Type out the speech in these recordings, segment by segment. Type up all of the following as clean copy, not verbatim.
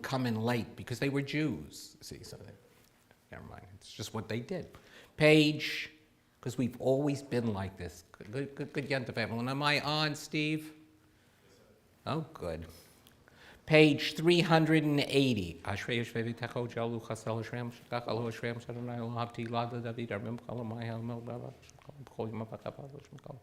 come in late because they were Jews. See, so never mind. It's just what they did. Page, because we've always been like this. Good Yenta family. And am I on, Steve? Oh, good. Page 380. Ashrei Yeshvevi Techo Jalu Chasel Shrem Shkach Alo Shrem Shadonai Elohavti Lada David Arbim Kalamai Helmel Bava Kol Yom Bakapaz Shmkal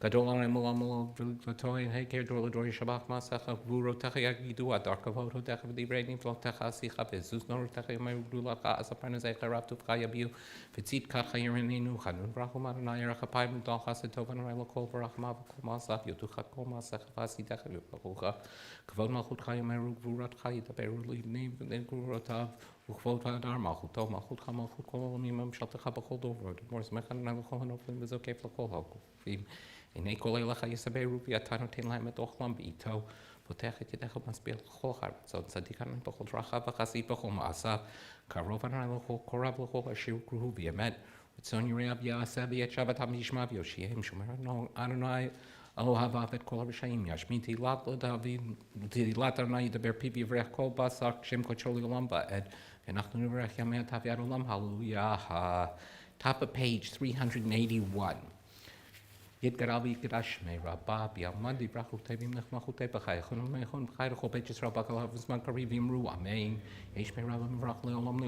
Gadol Arim Mulamul Vitoy Heker Dorladori Shabach Masach Vuro Techa Yagidu Adar Kavod Techa V'Divrei Niflo Techa Sicha V'Zus Nor Techa Yomai Rulacha Asaparna Zecha Raptu V'Chayabiu V'Tzit Kacha Yirininu Chanun Brachum Adonai Rachapayim Dal Chased Tovan Rai Lokol Barachma V'Kol Masach Yotucha Kol Masach V'Asi Techa V'Barucha Kavod Malchut Chayim Gvurat Chayit Aberu Livni Gvurotav Ukvot Hadar Malchut Tov Malchut Chamalchut Kol Olamim Shaltecha B'Chol Dover Mors Mechan Nalchol Hanoflim Bezokei Flakol Hakufim Inei Kol Elecha Yisaberu V'Yatanu Tein Laim Etochlam B'Ito Potechet Yedecha Masbel Chol Har Tzod Tzadikan B'Chol Racha V'Chasi B'Chol Ma'asa Karov Anaylochol Korab L'Chol Ashir Kruhu V'Yemet V'Tzon Yirab Yaseh V'Yetshavat HaMishmav Yoshiem Shomer Adonai Aloha et kol harishayim yashmiti lat David lat Adonai deber pipi vrech kol basar shem kocholi olam ba'ed v'nachnu vrech yamei tavyad olam hallelujah. Top of page 381. Yid garavi yidash me rabba b'yamadi brachu tevim nechmachu tevachai chonum mechon b'chai rechol beit Yisrael bakal havizman karivim ru amen yesh me rabba mivrach leolam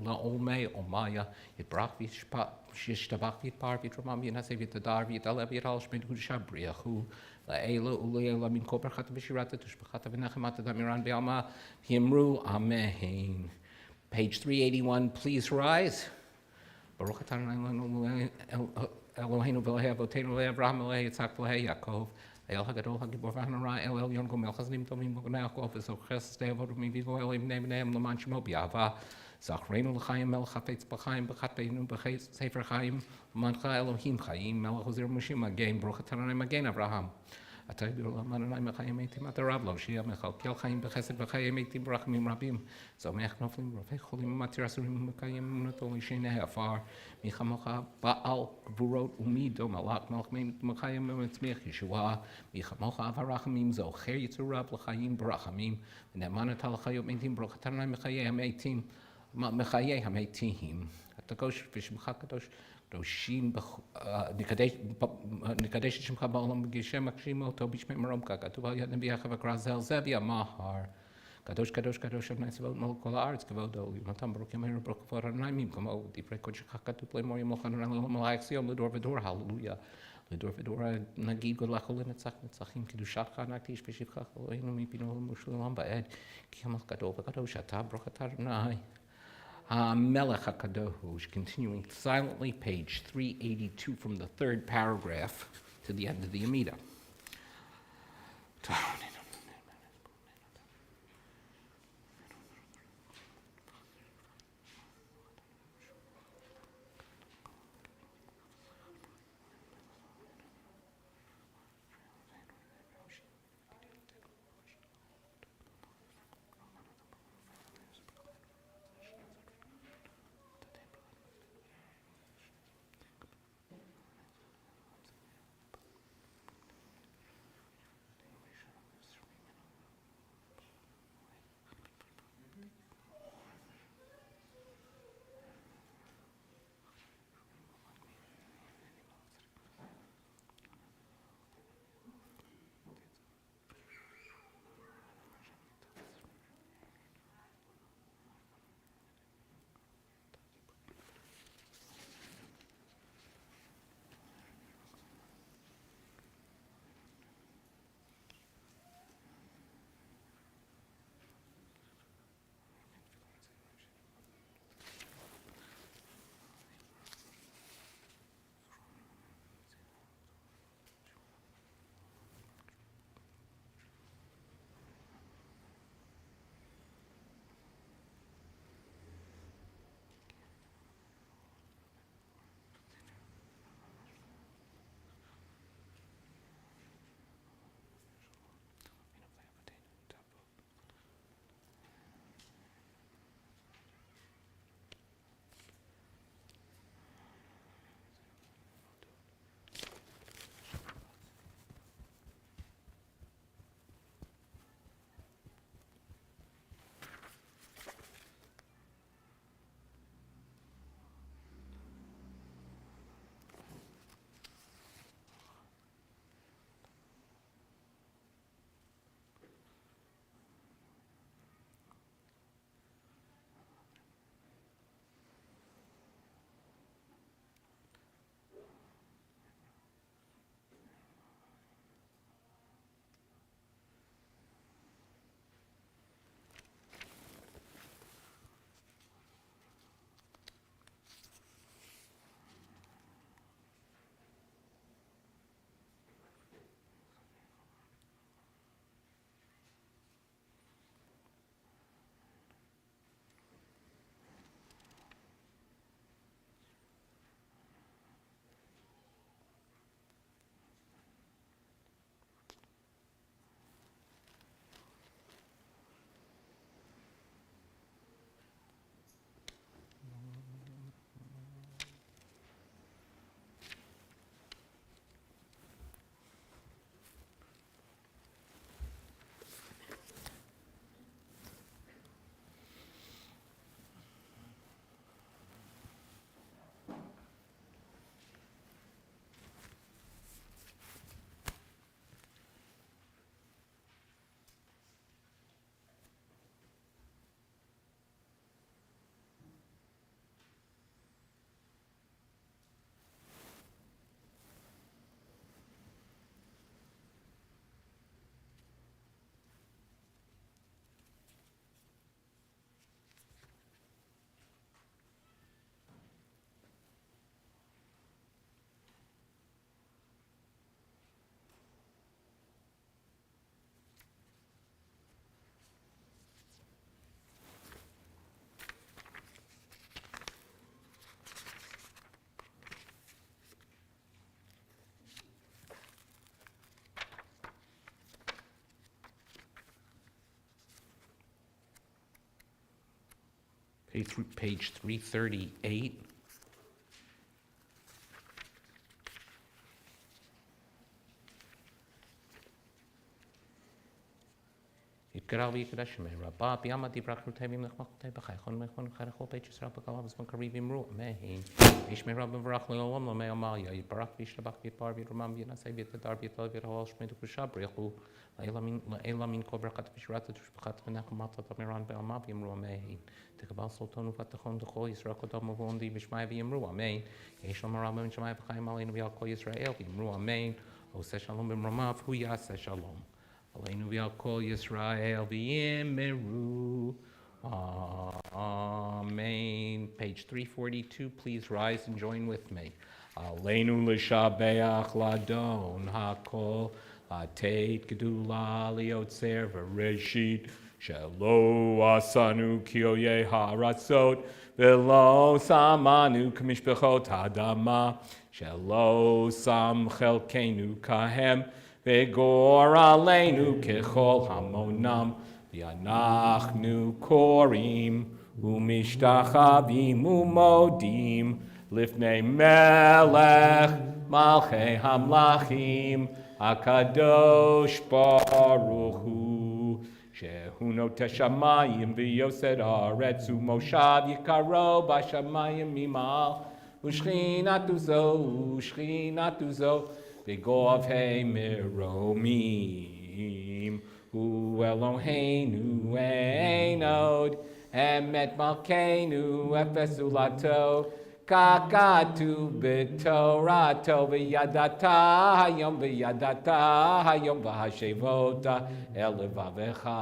leolmei omaya yitbrach v'yishtabach v'yitpar v'yitramam v'yinaseh v'yitadar v'yitalev v'yital shmid hudisha briachu la'ela u'le'ela min kol berchata v'shirata tushbachata v'nechemata damiran v'yalma v'yimru amen. Page 381, please rise. Baruch atah Eloheinu v'Elohei Avotenu Elohei Avraham Elohei Yitzhak Elohei Yaakov El Hagadol Hagibor V'Hanara El Elyon Gomel Chaznim Tovim V'Gonei Yaakov V'Zoches Dei Avot U'Miviv Elohei B'nei B'neihem L'man Shemo B'Yahava Zachrenu L'Chaim Mel Chafetz B'Chaim B'Chatbeinu B'Sefer Chaim L'mancha Elohim Chaim Mel Chozir Mushim Magen Baruch atah Magen Avraham אתה בעולם אדוני מחיים מתים אתה רב לו שיהיה מכלכל חיים בחסד וחיים מתים ברחמים רבים זומח נופלים רופא חולים ומתיר אסורים ומקיים אמונתו לשני עפר מחמוך בעל גבורות ומידו מלאך מלך מחיים ומצמיח ישועה מחמוך אב הרחמים זוכר יצור רב לחיים ברחמים ונאמן אתה לחיות מתים ברוך אתה אדוני מחיי המתים אתה קדוש ושמך קדוש קדושים נקדש את שמך בעולם בגשם מקשים אותו בשמי מרומך כתוב על יד נביאך וקרא זלזל וימהר קדוש קדוש קדוש אדוני צבאות מלך כל הארץ כבודו יונתן ברוך ימינו ברוך כבוד אדוני ממקומו דברי קודשך כתוב לאמור ימלוך אדוני למלאך ציון לדור ודור הללויה לדור ודור נגיד גודלך ולנצח נצחים קדושתך נקדיש בשבחך אלוהינו מפינו ומושל עולם בעד כי המלך גדול וקדוש אתה ברוך אתה אדוני Melech HaKadosh, continuing silently, page 382 from the third paragraph to the end of the Amida. Page 338. יתגרל ויקדש שמי רבה, בימה דיברח רוטבים לחמחותי בחייכון מייכון וחייכו בית ישרה בגלה בזמן קריב אמרו, אמן. ישמי רבה מברך לעולם למי עמליה, יתברך וישתבח ויתבר ויתרומם וינשא ויתהדר ויתהלל ויתהלל שמי דקדושה בריחו, לעילה מן כל ברכת ושירת ותשבחת ונחמת תמירן בעלמה ויאמרו אמן. תקבל סולטון ובטחון דכל ישראל קודם ובעומדי ושמי ויאמרו אמן. יש לומר רבה מן שמי וחיים עלינו ועל כל ישראל ויאמרו אמן. עושה שלום במרומיו הוא יעשה שלום. Aleinu v'al kol Yisrael v'yimeru. Amen. Page 342, please rise and join with me. Aleinu l'shabeach ladon hakol, latet gedula liotzer v'reshit, shelo asanu kiyoye haratzot, v'lo samanu k'mishpechot hadama, shelo sam chelkenu kahem, V'gor aleinu kechol hamonam, v'anachnu korim, u'mishtachavim u'modim, lifnei melech malchei hamlachim, akadosh baruch hu, shehu noteh shamayim v'yosed haaretz, u'moshav yikaro b'shamayim mimal, u'shchinatu zo, Begov he miromim, hu Eloheinu einod, emet malkeinu efesulato, kakatu b'torato v'yadata hayom v'hashevota elevavecha,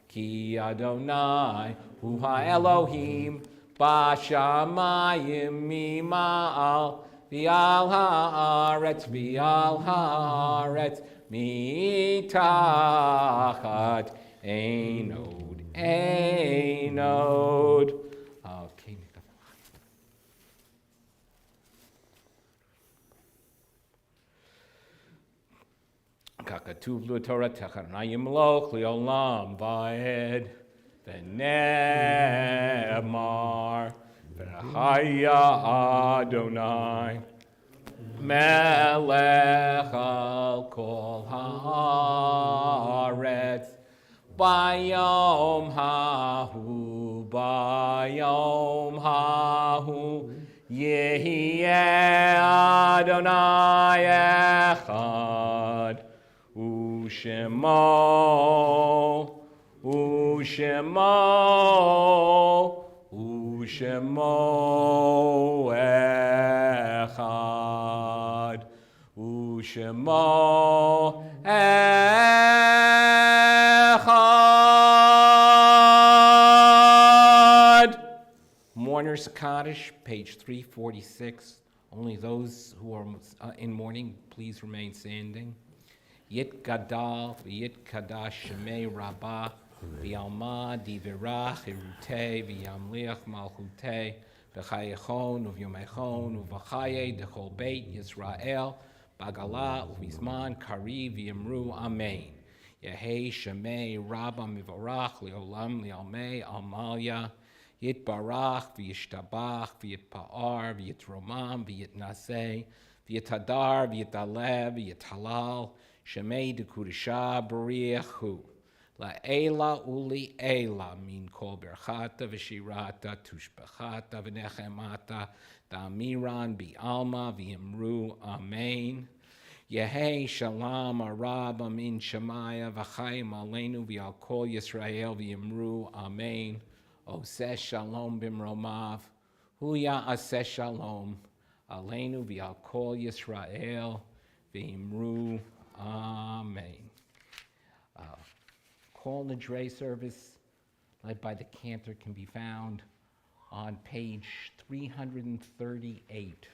ki Adonai hu ha'Elohim b'shamayim mima'al, V'al haaretz mitachat einod. Okay. Kakatuv l'Torah techanayim loch li'olam va'ed v'ne'emar v'chaya Adonai melech al kol haaretz bayom hahu yehieh Adonai echad Ushemo echad, Ushemo echad. Mourners Kaddish, page 346. Only those who are in mourning, please remain standing. Yit gadal, yit kadash shemei rabbah, v'yalma divirach irutei, v'yamliach malchutei, v'chayechon uvyomechon uv'chaye dechol beit Yisrael, bagala uvizman kari v'yamru amen. Yehei shemei rabbah mivorach leolam lealmei almalya, yitbarach v'yishtabach v'yitpa'ar v'yitromam v'yitnaseh v'yitadar v'yitalev v'yithalal Shemei de Kudisha Bariachu La'ela Uli Ela Min Kol Berchata V'Shirata Tushbechata V'Nechemata Da'amiran Bi'alma V'Yimru Amen Yehei Shalom Arab Amin Shemaya V'Chayim Aleinu V'Al Kol Yisrael V'Yimru Amen Oseh Shalom Bimromav Huya Aseh Shalom Aleinu V'Al Kol Yisrael V'Yimru Amen. Call and Dre service led by the cantor can be found on page 338.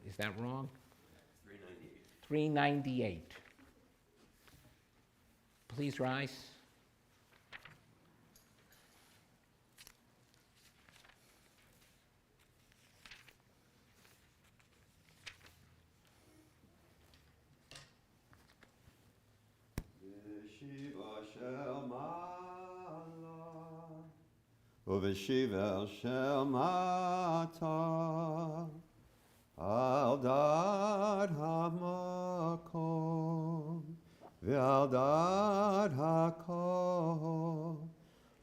Is that wrong? 398. Please rise. Shiva shel Mala, Uveshiva shel Mata, Al dad hamakom, Ve'al dad hakol,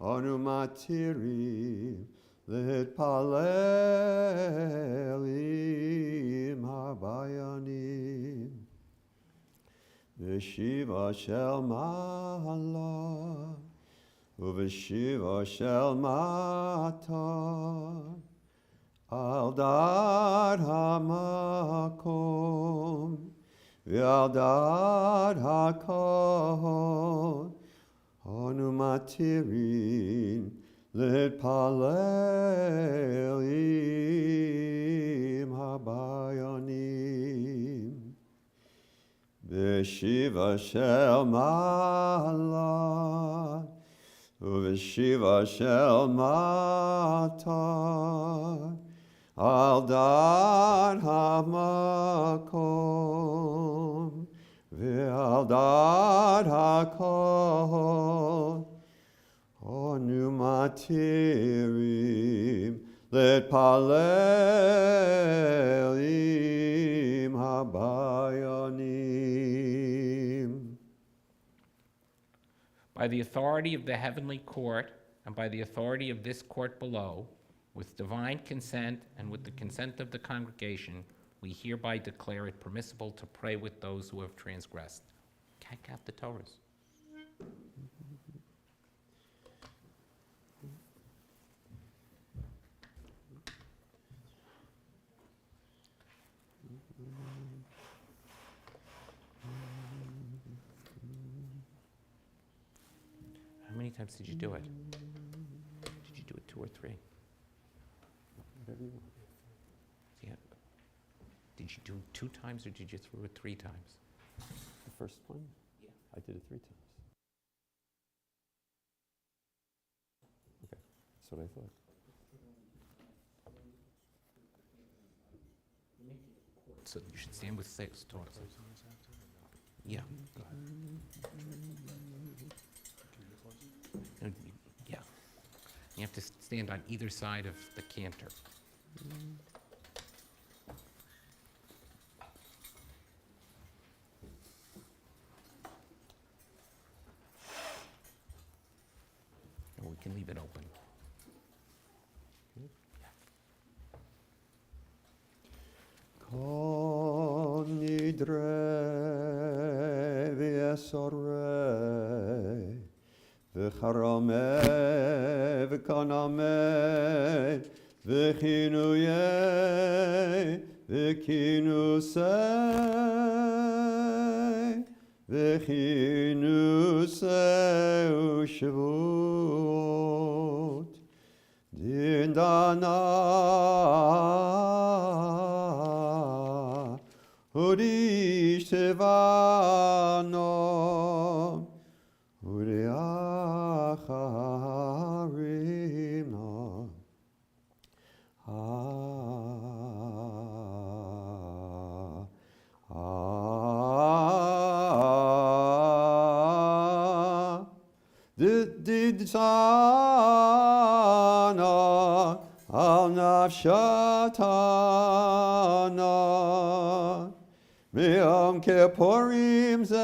Anu matirim, Litpalelim habayanim. Veshiva shel Mala, Uveshiva shel Mata, Al dad hamakom, Ve'al dad hakol, Anu matirin, Litpalelim habayanim. Veshiva shel Mala, Uveshiva shel Mata, Al dad hamakom, Ve'al dad hakol, Onu matirim, Litpalelim habayanim. By the authority of the heavenly court and by the authority of this court below, with divine consent and with the consent of the congregation, we hereby declare it permissible to pray with those who have transgressed. Can't count the Torahs. How many times did you do it? Did you do it 2 or 3? Whatever you want. Yeah. Did you do it 2 times or did you throw it 3 times? The first one? Yeah. I did it 3 times. Okay, that's what I thought. So you should stand with 6 towards it. Yeah. Go ahead. No, yeah. You have to stand on either side of the cantor. Or we can leave it open. Kol nidre v'esorei v'charame v'kaname v'chinuyei v'kinusei v'chinusei u'shvut dindana Urish tevano, uriacharimna. Didsana al nafshatana. Yom Kippurim zeh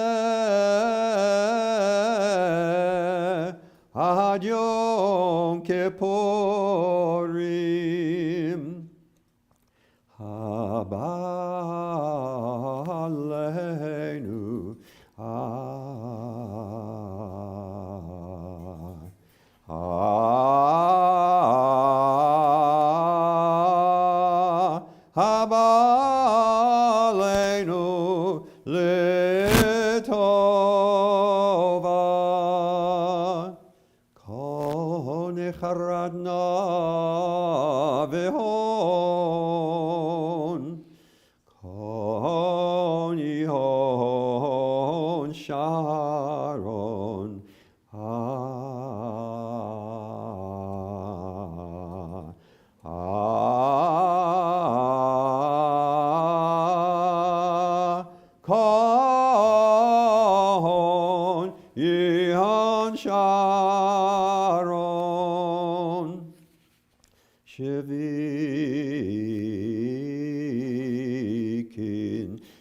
ad Yom Kippurim haba aleinu haba Letova Kol necharadna v'hon Kol nihon sharon Kon Sharon. Shevikin,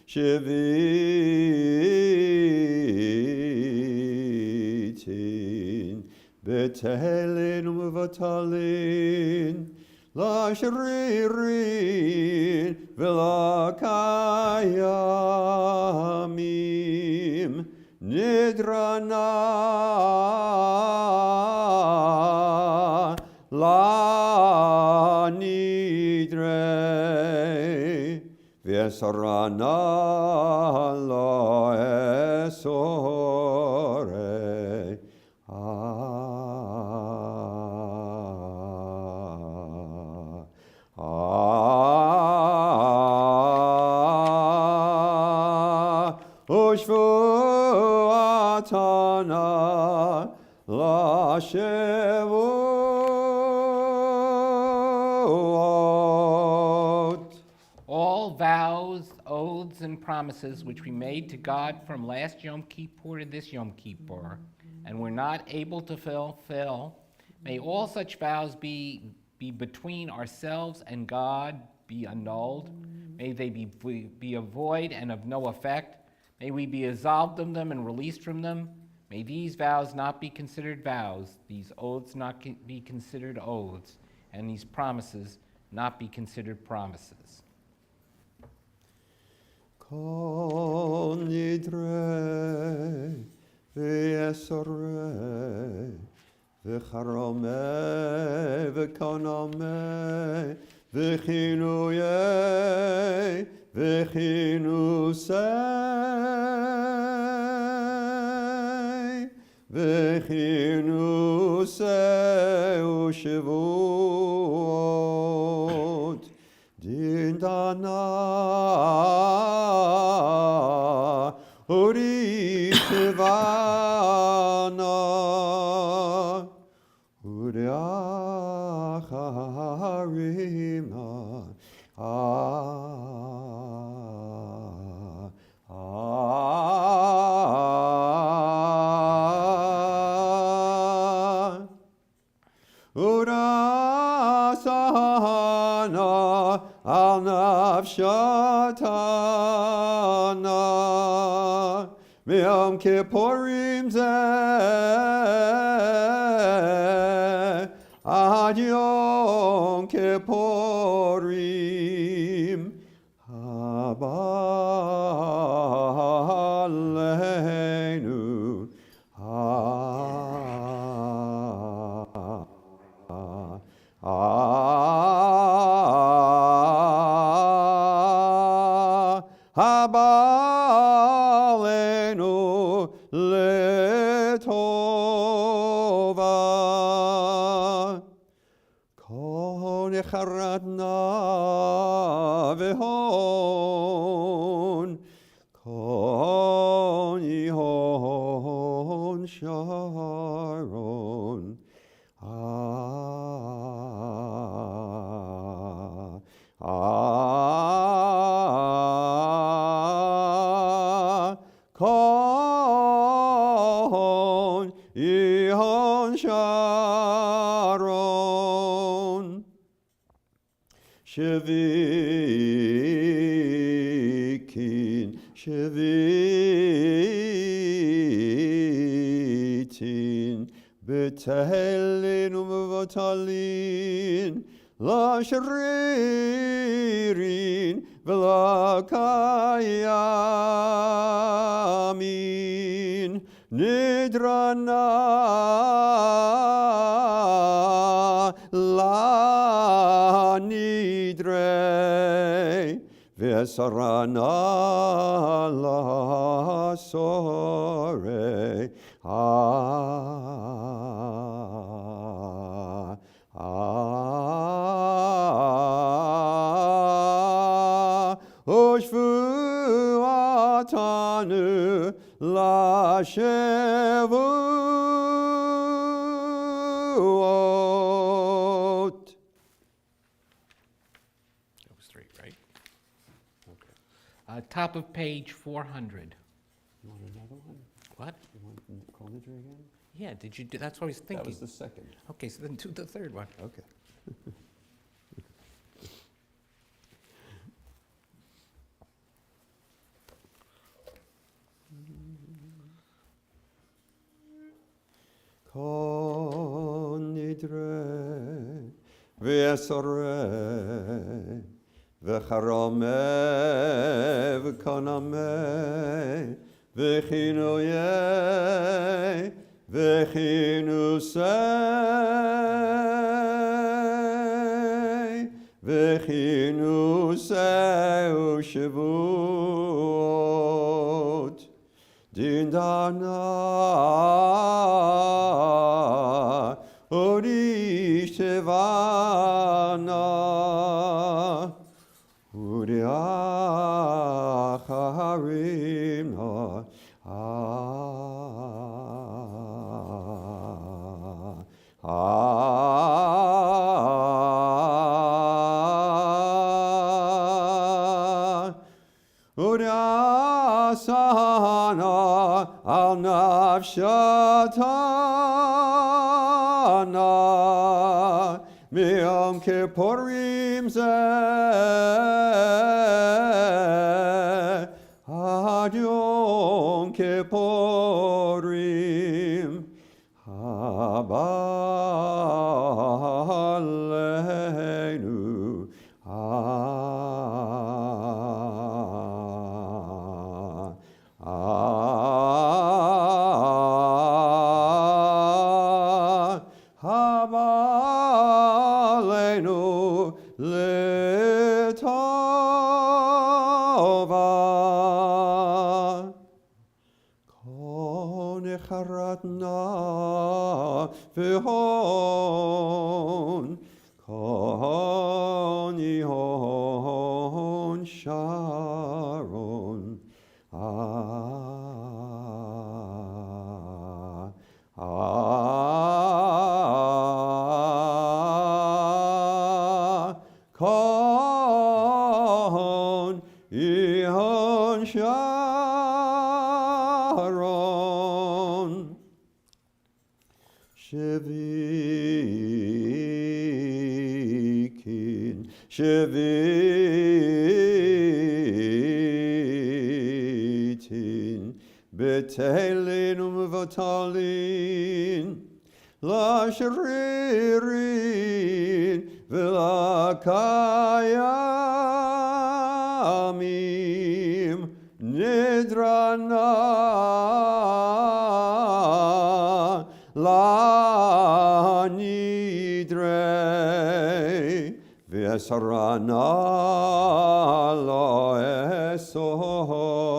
Shevitin, Betelin uvatalin, La shririn, Vela kayamim, Nidrana, La nidre, Vesarana la esore, Ushvu atana la shevot. All vows, oaths, and promises which we made to God from last Yom Kippur to this Yom Kippur, and were not able to fulfill, may all such vows be between ourselves and God be annulled. May they be a void and of no effect. May we be absolved of them and released from them. May these vows not be considered vows, these oaths not be considered oaths, and these promises not be considered promises. Kol nidre v'esore v'charome v'konome v'chinuye v'chinusei v'chinusei u'shavut dindana urishivana uriacharima Urasana al nafshatana Yom Kippurim zeh ad Yom Kippurim haba aleinu Habalenu letova Kon echaradna vehon Kon yihon sharon Kon yihon sharon Shevikin Shevitin Betelin u'vatalin La shririn v'la kayamin Nidrana la nidre Vesarana la sore Ushvu atanu la shevut. That was 3, right? Okay. Top of page 400. You want another one? What? You want call Nidra again? Yeah, did you do, that's what I was thinking. That was the second. Okay, so then do the third one. Okay. Kon nidre v'esore v'charame v'kaname v'chinoye v'chinusei v'chinusei u'shavut Dindana Orishevana Uriacharimna Uriasana al nafshatana Yom Kippurim zeh ad Yom Kippurim haba aleinu Habalenu letova Kon echaratna v'hon Kon yihon sharon Kon ihon sharon shevitin betelin umvatalin la shririn v'la kayamim nidrana la nidre v'esarana lo esore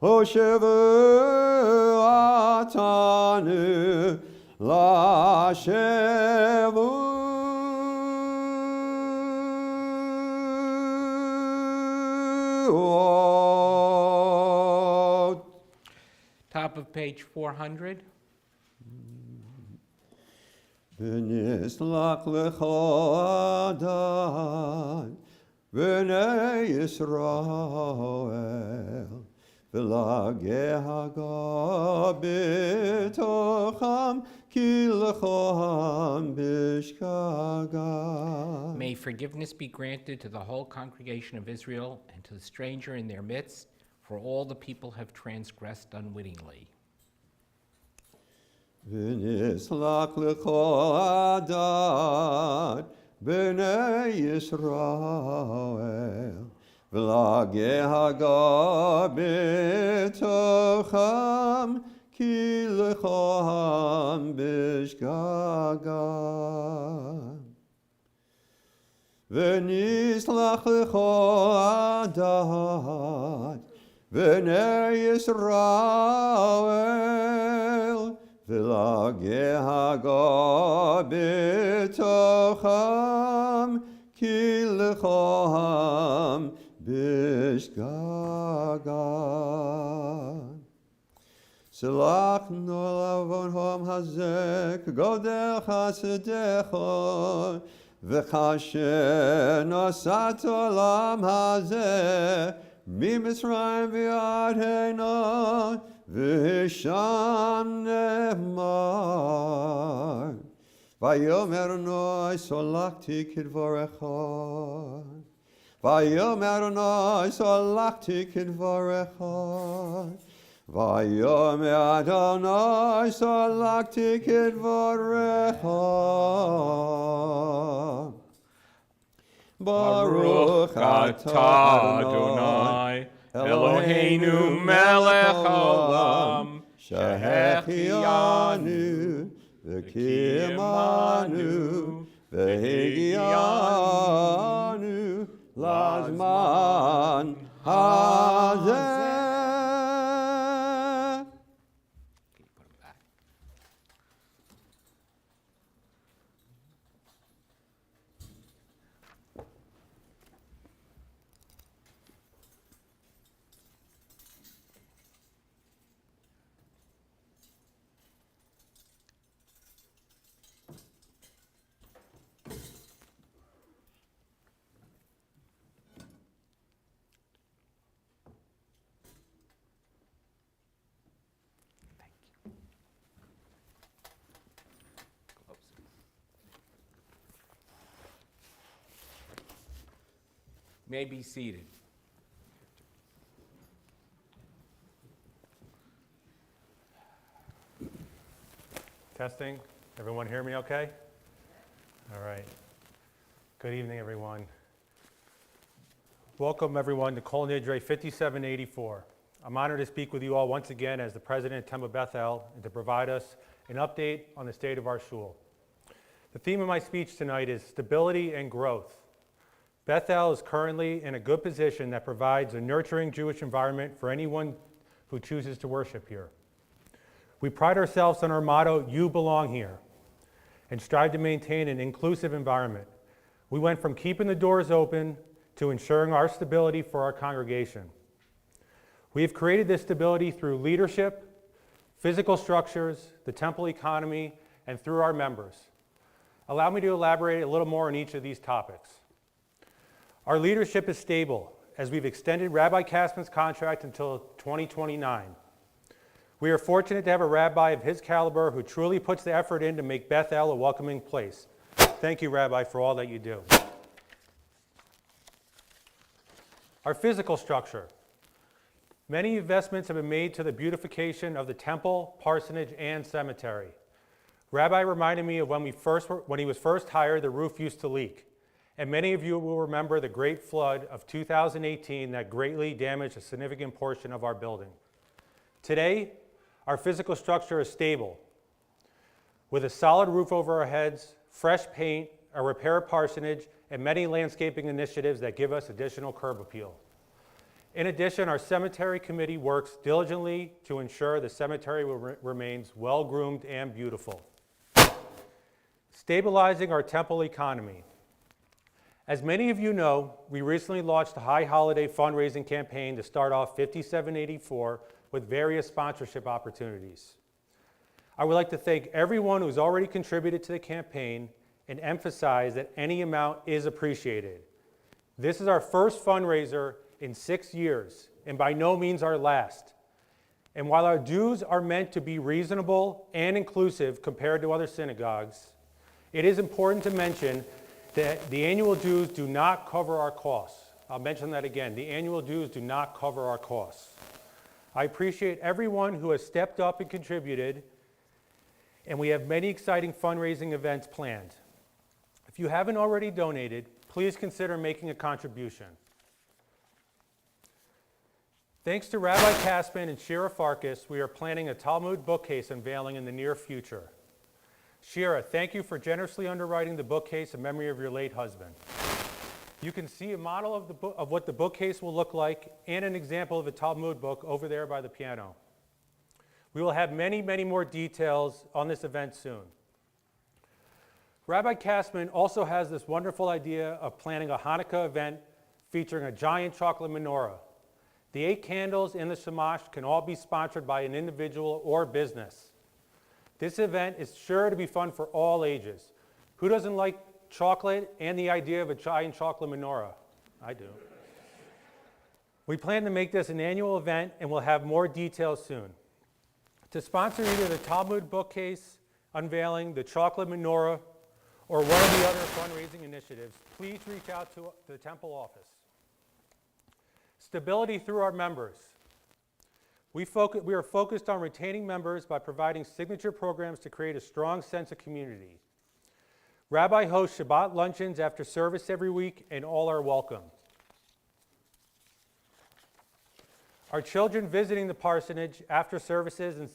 Oshevu atanu la shevu Top of page 400. V'nislach lecho Adon v'nei Yisrael v'lagehaga b'tocham ki lechoham bishkaga. May forgiveness be granted to the whole congregation of Israel and to the stranger in their midst, for all the people have transgressed unwittingly. V'nislach lecho Adon b'nei Yisrael v'lagehaga b'tocham ki lechoham bishgaga. V'nislach lecho Adon b'nei Yisrael v'lagehaga b'tocham ki lechoham bishgaga. סלח נו לעוונם הזה כגודל חסדך וכאשר נשאת עולם הזה ממצרים ועד הנה ושם נאמר ויאמר אדוני סלחתי כדברך ויאמר אדוני סלחתי כדברך ויאמר אדוני סלחתי כדברך ברוך אתה אדוני Eloheinu melech haolam, שהחיינו וקיימנו והגיענו לזמן הזה. May be seated. Testing. Everyone hear me okay? All right. Good evening, everyone. Welcome, everyone, to Kol Nidre 5784. I'm honored to speak with you all once again as the president of Temple Beth El and to provide us an update on the state of our shul. The theme of my speech tonight is stability and growth. Beth El is currently in a good position that provides a nurturing Jewish environment for anyone who chooses to worship here. We pride ourselves on our motto, "You belong here," and strive to maintain an inclusive environment. We went from keeping the doors open to ensuring our stability for our congregation. We have created this stability through leadership, physical structures, the temple economy, and through our members. Allow me to elaborate a little more on each of these topics. Our leadership is stable as we've extended Rabbi Kasman's contract until 2029. We are fortunate to have a rabbi of his caliber who truly puts the effort in to make Beth El a welcoming place. Thank you, Rabbi, for all that you do. Our physical structure. Many investments have been made to the beautification of the temple, parsonage, and cemetery. Rabbi reminded me of when he was first hired, the roof used to leak. And many of you will remember the great flood of 2018 that greatly damaged a significant portion of our building. Today, our physical structure is stable, with a solid roof over our heads, fresh paint, a repair parsonage, and many landscaping initiatives that give us additional curb appeal. In addition, our cemetery committee works diligently to ensure the cemetery remains well-groomed and beautiful. Stabilizing our temple economy. As many of you know, we recently launched a high holiday fundraising campaign to start off 5784 with various sponsorship opportunities. I would like to thank everyone who's already contributed to the campaign and emphasize that any amount is appreciated. This is our first fundraiser in 6 years, and by no means our last. And while our dues are meant to be reasonable and inclusive compared to other synagogues, it is important to mention that the annual dues do not cover our costs. I'll mention that again. The annual dues do not cover our costs. I appreciate everyone who has stepped up and contributed, and we have many exciting fundraising events planned. If you haven't already donated, please consider making a contribution. Thanks to Rabbi Kasman and Shira Farkas, we are planning a Talmud bookcase unveiling in the near future. Shira, thank you for generously underwriting the bookcase in memory of your late husband. You can see a model of what the bookcase will look like and an example of a Talmud book over there by the piano. We will have many, many more details on this event soon. Rabbi Kasman also has this wonderful idea of planning a Hanukkah event featuring a giant chocolate menorah. The 8 candles in the shamash can all be sponsored by an individual or business. This event is sure to be fun for all ages. Who doesn't like chocolate and the idea of a giant chocolate menorah? I do. We plan to make this an annual event and we'll have more details soon. To sponsor either the Talmud bookcase unveiling, the chocolate menorah, or one of the other fundraising initiatives, please reach out to the temple office. Stability through our members. We are focused on retaining members by providing signature programs to create a strong sense of community. Rabbi hosts Shabbat luncheons after service every week, and all are welcome. Our children visiting the parsonage after services, and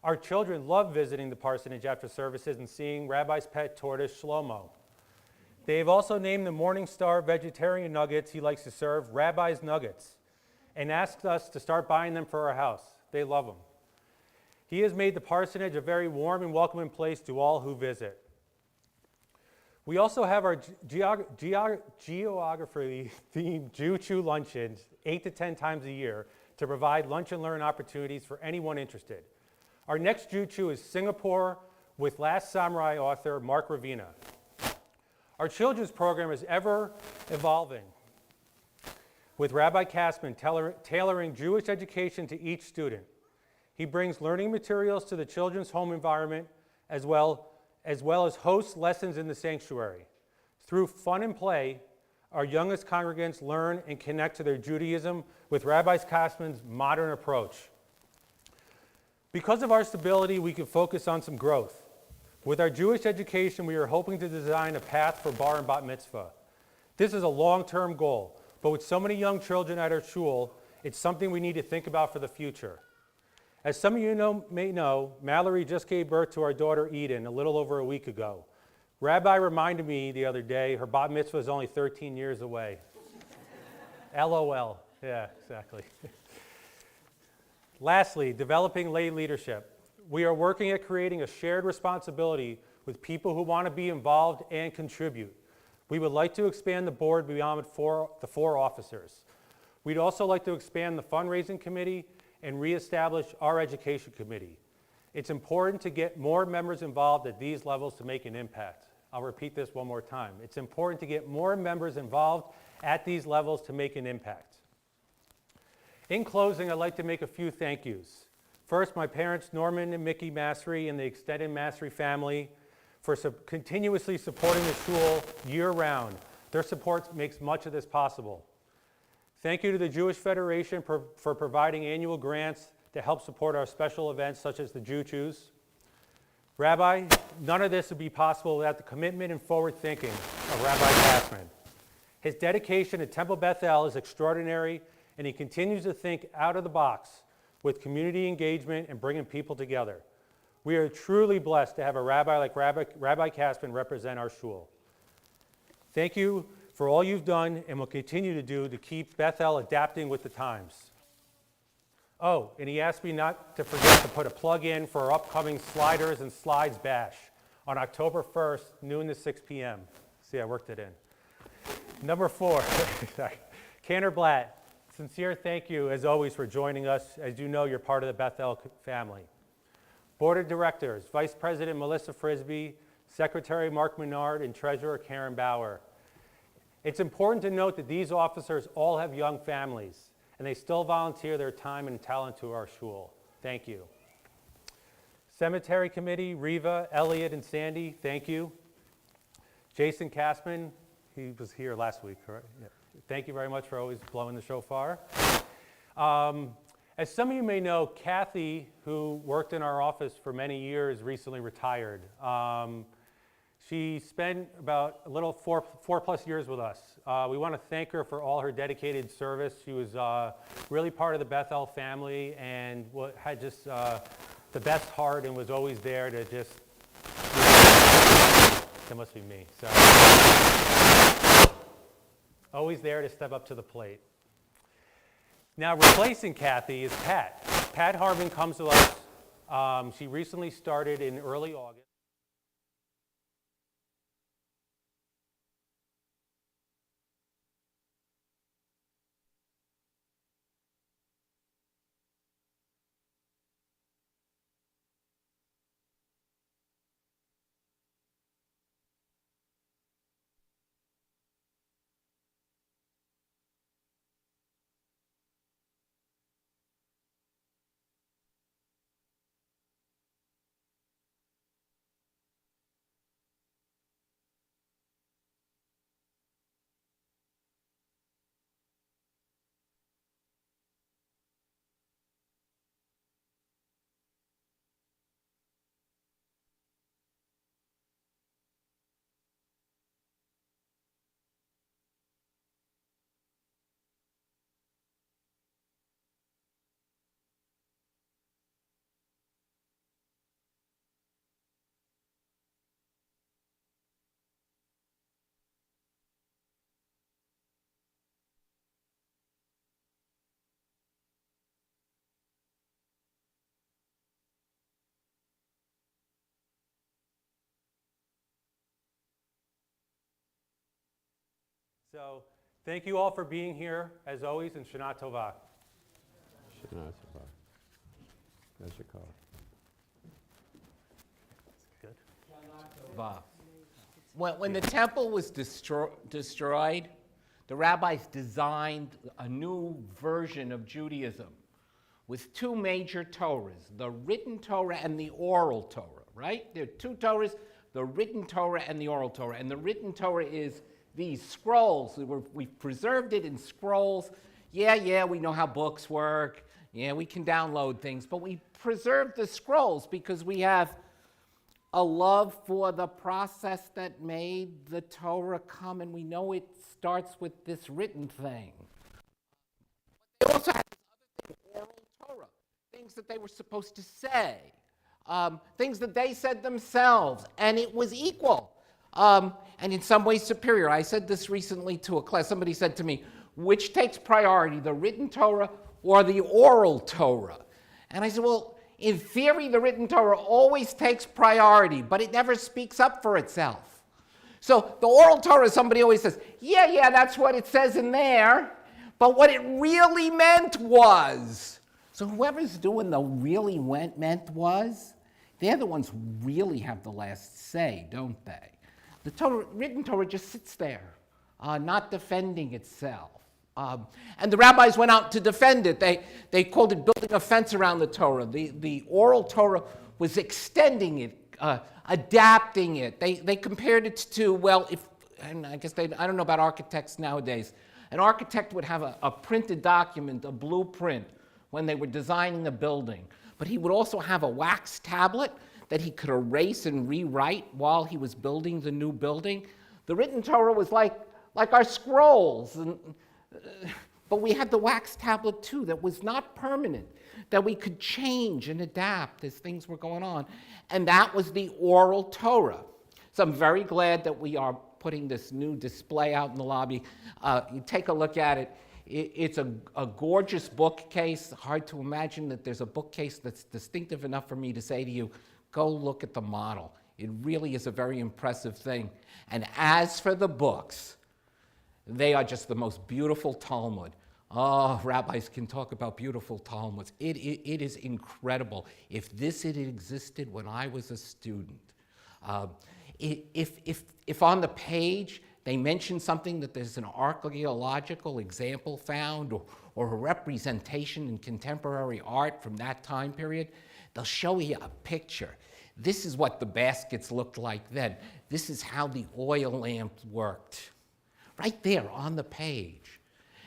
our children love visiting the parsonage after services and seeing Rabbi's pet tortoise, Shlomo. They have also named the Morningstar vegetarian nuggets he likes to serve Rabbi's Nuggets and asked us to start buying them for our house. They love them. He has made the parsonage a very warm and welcoming place to all who visit. We also have our geography-themed Jew Chew luncheons 8 to 10 times a year to provide lunch and learn opportunities for anyone interested. Our next Jew Chew is Singapore with Last Samurai author Mark Ravina. Our children's program is ever evolving, with Rabbi Kasman tailoring Jewish education to each student. He brings learning materials to the children's home environment as well as hosts lessons in the sanctuary. Through fun and play, our youngest congregants learn and connect to their Judaism with Rabbi Kasman's modern approach. Because of our stability, we can focus on some growth. With our Jewish education, we are hoping to design a path for bar and bat mitzvah. This is a long-term goal, but with so many young children at our shul, it's something we need to think about for the future. As some of you may know, Mallory just gave birth to our daughter Eden a little over a week ago. Rabbi reminded me the other day her bat mitzvah is only 13 years away. LOL. Yeah, exactly. Lastly, developing lay leadership. We are working at creating a shared responsibility with people who want to be involved and contribute. We would like to expand the board beyond the 4 officers. We'd also like to expand the fundraising committee and reestablish our education committee. It's important to get more members involved at these levels to make an impact. I'll repeat this one more time. It's important to get more members involved at these levels to make an impact. In closing, I'd like to make a few thank yous. First, my parents, Norman and Mickey Massery, and the extended Massery family for continuously supporting the shul year-round. Their support makes much of this possible. Thank you to the Jewish Federation for providing annual grants to help support our special events such as the Jew Chews. Rabbi, none of this would be possible without the commitment and forward thinking of Rabbi Kasman. His dedication to Temple Beth El is extraordinary, and he continues to think out of the box with community engagement and bringing people together. We are truly blessed to have a rabbi like Rabbi Kasman represent our shul. Thank you for all you've done and will continue to do to keep Beth El adapting with the times. Oh, and he asked me not to forget to put a plug in for our upcoming Sliders and Slides Bash on October 1st, noon to 6 p.m. See, I worked it in. Number 4, Cantor Blatt, sincere thank you as always for joining us. As you know, you're part of the Beth El family. Board of Directors, Vice President Melissa Frisbee, Secretary Mark Menard, and Treasurer Karen Bauer. It's important to note that these officers all have young families, and they still volunteer their time and talent to our shul. Thank you. Cemetery Committee, Reva, Elliot, and Sandy, thank you. Jason Kasman, he was here last week, correct? Yeah. Thank you very much for always blowing the shofar. As some of you may know, Kathy, who worked in our office for many years, recently retired. She spent about a little four plus years with us. We want to thank her for all her dedicated service. She was really part of the Beth El family and had just the best heart and was always there to just, that must be me, sorry. Always there to step up to the plate. Now replacing Kathy is Pat. Pat Harmon comes to us. She recently started in early August. So thank you all for being here, as always, and Shana Tova. Shana Tova. That's your call. Good. When the temple was destroyed, the rabbis designed a new version of Judaism with two major Torahs, the written Torah and the oral Torah, right? There are two Torahs, the written Torah and the oral Torah. And the written Torah is these scrolls. We've preserved it in scrolls. Yeah, we know how books work. Yeah, we can download things, but we preserve the scrolls because we have a love for the process that made the Torah come, and we know it starts with this written thing. They also had this other thing, oral Torah, things that they were supposed to say, things that they said themselves, and it was equal, and in some ways superior. I said this recently to a class. Somebody said to me, which takes priority, the written Torah or the oral Torah? And I said, well, in theory, the written Torah always takes priority, but it never speaks up for itself. So the oral Torah, somebody always says, yeah, that's what it says in there, but what it really meant was. So whoever's doing the really meant was, they're the ones who really have the last say, don't they? The written Torah just sits there, not defending itself. And the rabbis went out to defend it. They called it building a fence around the Torah. The oral Torah was extending it, adapting it. They compared it to, well, and I guess I don't know about architects nowadays. An architect would have a printed document, a blueprint, when they were designing a building. But he would also have a wax tablet that he could erase and rewrite while he was building the new building. The written Torah was like our scrolls, but we had the wax tablet too that was not permanent, that we could change and adapt as things were going on. And that was the oral Torah. So I'm very glad that we are putting this new display out in the lobby. You take a look at it. It's a gorgeous bookcase. Hard to imagine that there's a bookcase that's distinctive enough for me to say to you, go look at the model. It really is a very impressive thing. And as for the books, they are just the most beautiful Talmud. Oh, rabbis can talk about beautiful Talmuds. It is incredible. If this had existed when I was a student, if on the page they mention something that there's an archaeological example found or a representation in contemporary art from that time period, they'll show you a picture. This is what the baskets looked like then. This is how the oil lamps worked. Right there on the page.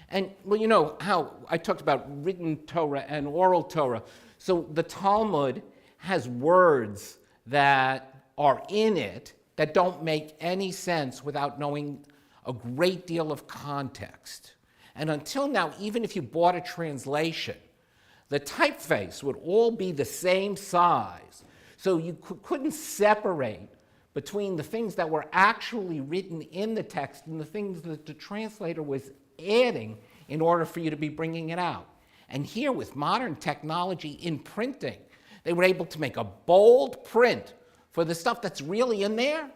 And, well, you know how I talked about written Torah and oral Torah. So the Talmud has words that are in it that don't make any sense without knowing a great deal of context. And until now, even if you bought a translation, the typeface would all be the same size. So you couldn't separate between the things that were actually written in the text and the things that the translator was adding in order for you to be bringing it out. And here, with modern technology in printing, they were able to make a bold print for the stuff that's really in there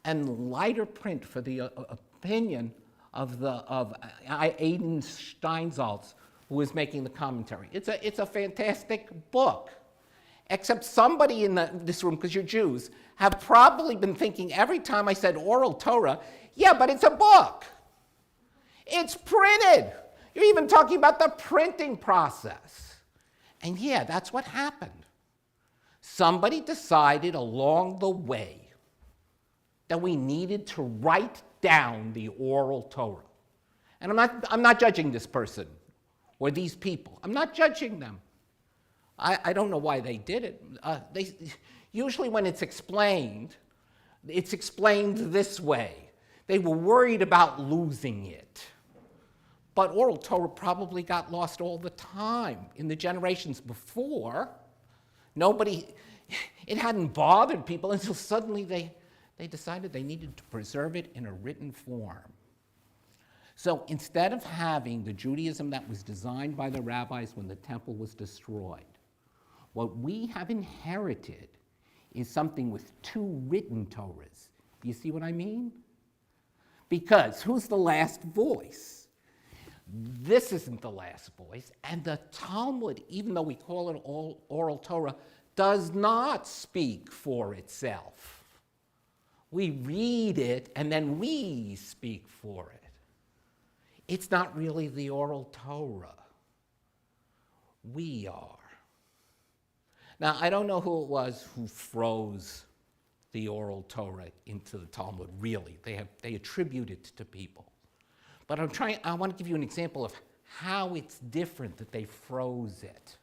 and lighter print for the opinion of Aidan Steinsaltz, who was making the commentary. It's a fantastic book. Except somebody in this room, because you're Jews, have probably been thinking every time I said oral Torah, yeah, but it's a book. It's printed. You're even talking about the printing process. And yeah, that's what happened. Somebody decided along the way that we needed to write down the oral Torah. And I'm not judging this person or these people. I'm not judging them. I don't know why they did it. Usually when it's explained this way. They were worried about losing it. But oral Torah probably got lost all the time in the generations before. It hadn't bothered people until suddenly they decided they needed to preserve it in a written form. So instead of having the Judaism that was designed by the rabbis when the temple was destroyed, what we have inherited is something with two written Torahs. Do you see what I mean? Because who's the last voice? This isn't the last voice, and the Talmud, even though we call it oral Torah, does not speak for itself. We read it, and then we speak for it. It's not really the oral Torah. We are. Now, I don't know who it was who froze the oral Torah into the Talmud, really. They attribute it to people. But I want to give you an example of how it's different that they froze it.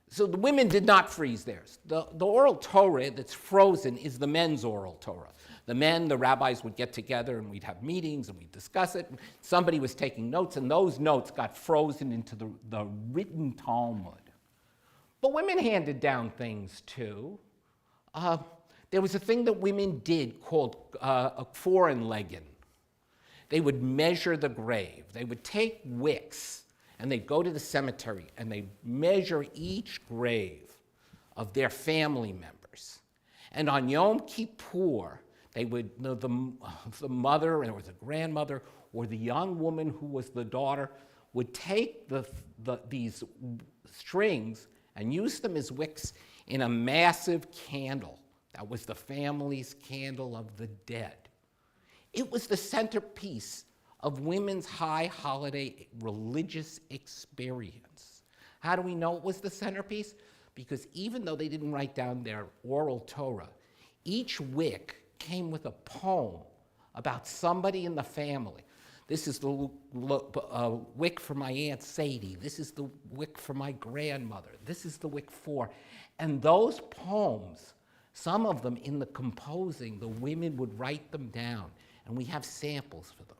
So the women did not freeze theirs. The oral Torah that's frozen is the men's oral Torah. The men, the rabbis would get together and we'd have meetings and we'd discuss it. Somebody was taking notes and those notes got frozen into the written Talmud. But women handed down things too. There was a thing that women did called a foreign-legging. They would measure the grave. They would take wicks and they'd go to the cemetery and they'd measure each grave of their family members. And on Yom Kippur, they would, the mother or the grandmother or the young woman who was the daughter would take these strings and use them as wicks in a massive candle. That was the family's candle of the dead. It was the centerpiece of women's high holiday religious experience. How do we know it was the centerpiece? Because even though they didn't write down their oral Torah, each wick came with a poem about somebody in the family. This is the wick for my Aunt Sadie. This is the wick for my grandmother. This is the wick for. And those poems, some of them in the composing, the women would write them down. And we have samples for them.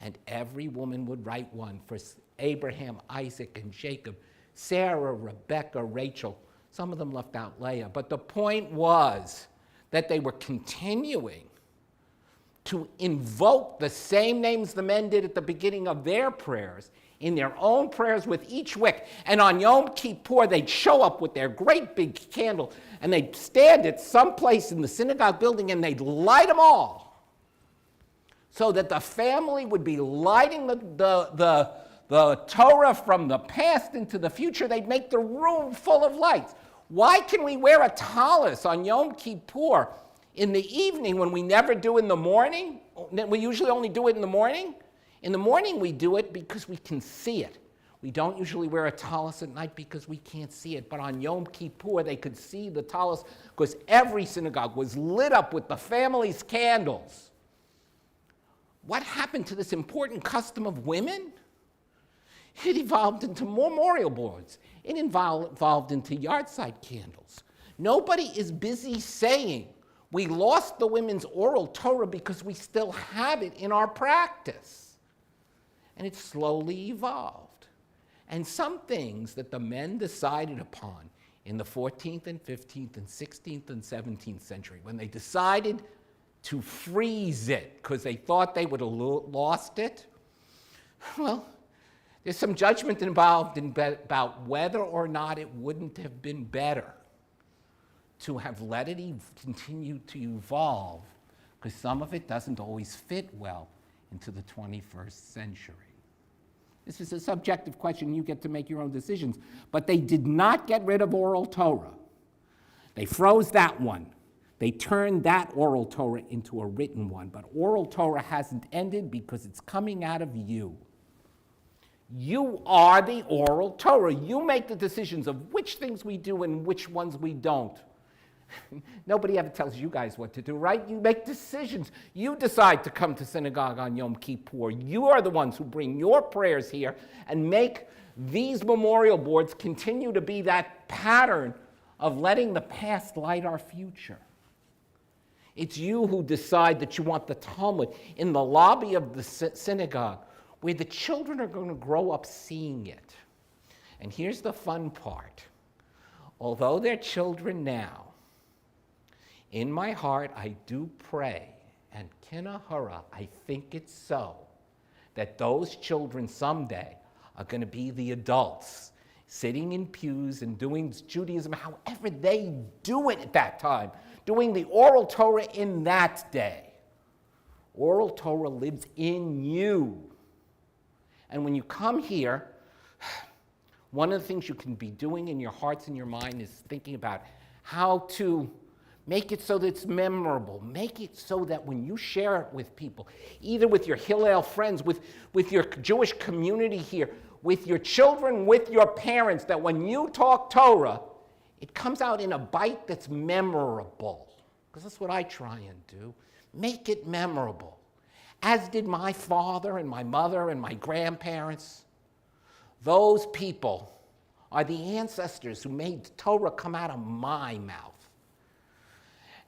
And every woman would write one for Abraham, Isaac, and Jacob, Sarah, Rebecca, Rachel. Some of them left out Leah. But the point was that they were continuing to invoke the same names the men did at the beginning of their prayers in their own prayers with each wick. And on Yom Kippur, they'd show up with their great big candle, and they'd stand at some place in the synagogue building, and they'd light them all, so that the family would be lighting the Torah from the past into the future. They'd make the room full of lights. Why can we wear a tallis on Yom Kippur in the evening when we never do in the morning? We usually only do it in the morning. In the morning we do it because we can see it. We don't usually wear a tallis at night because we can't see it. But on Yom Kippur they could see the tallis because every synagogue was lit up with the family's candles. What happened to this important custom of women? It evolved into memorial boards. It evolved into yard-side candles. Nobody is busy saying we lost the women's oral Torah because we still have it in our practice. And it slowly evolved. And some things that the men decided upon in the 14th and 15th and 16th and 17th century, when they decided to freeze it because they thought they would have lost it, well, there's some judgment involved about whether or not it wouldn't have been better to have let it continue to evolve, because some of it doesn't always fit well into the 21st century. This is a subjective question. You get to make your own decisions. But they did not get rid of oral Torah. They froze that one. They turned that oral Torah into a written one. But oral Torah hasn't ended because it's coming out of you. You are the oral Torah. You make the decisions of which things we do and which ones we don't. Nobody ever tells you guys what to do, right? You make decisions. You decide to come to synagogue on Yom Kippur. You are the ones who bring your prayers here and make these memorial boards continue to be that pattern of letting the past light our future. It's you who decide that you want the Talmud in the lobby of the synagogue, where the children are going to grow up seeing it. And here's the fun part. Although they're children now, in my heart I do pray, and kinahara, I think it's so, that those children someday are going to be the adults sitting in pews and doing Judaism however they do it at that time, doing the oral Torah in that day. Oral Torah lives in you. And when you come here, one of the things you can be doing in your hearts and your mind is thinking about how to make it so that it's memorable. Make it so that when you share it with people, either with your Hillel friends, with your Jewish community here, with your children, with your parents, that when you talk Torah, it comes out in a bite that's memorable. Because that's what I try and do. Make it memorable. As did my father and my mother and my grandparents. Those people are the ancestors who made Torah come out of my mouth.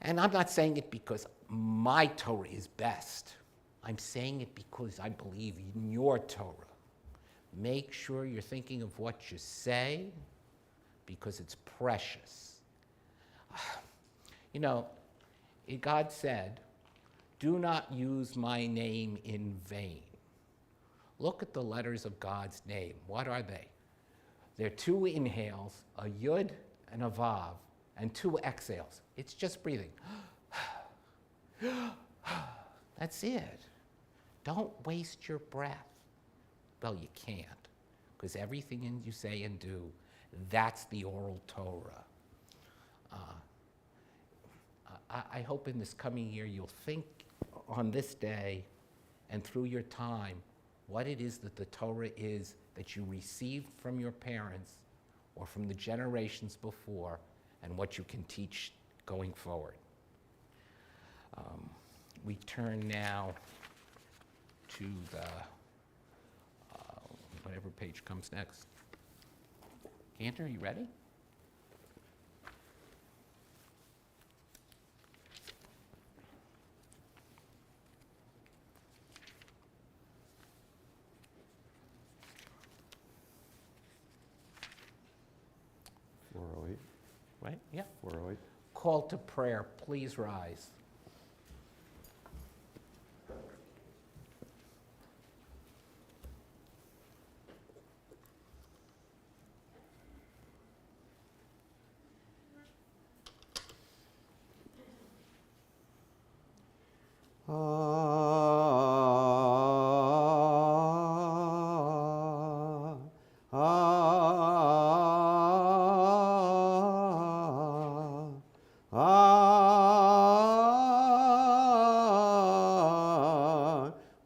And I'm not saying it because my Torah is best. I'm saying it because I believe in your Torah. Make sure you're thinking of what you say because it's precious. You know, God said, do not use my name in vain. Look at the letters of God's name. What are they? They're two inhales, a yud and a vav, and two exhales. It's just breathing. That's it. Don't waste your breath. Well, you can't, because everything you say and do, that's the oral Torah. I hope in this coming year you'll think on this day and through your time what it is that the Torah is that you received from your parents or from the generations before, and what you can teach going forward. We turn now to the, whatever page comes next. Cantor, are you ready? Right? Yeah. 408. Call to prayer. Please rise.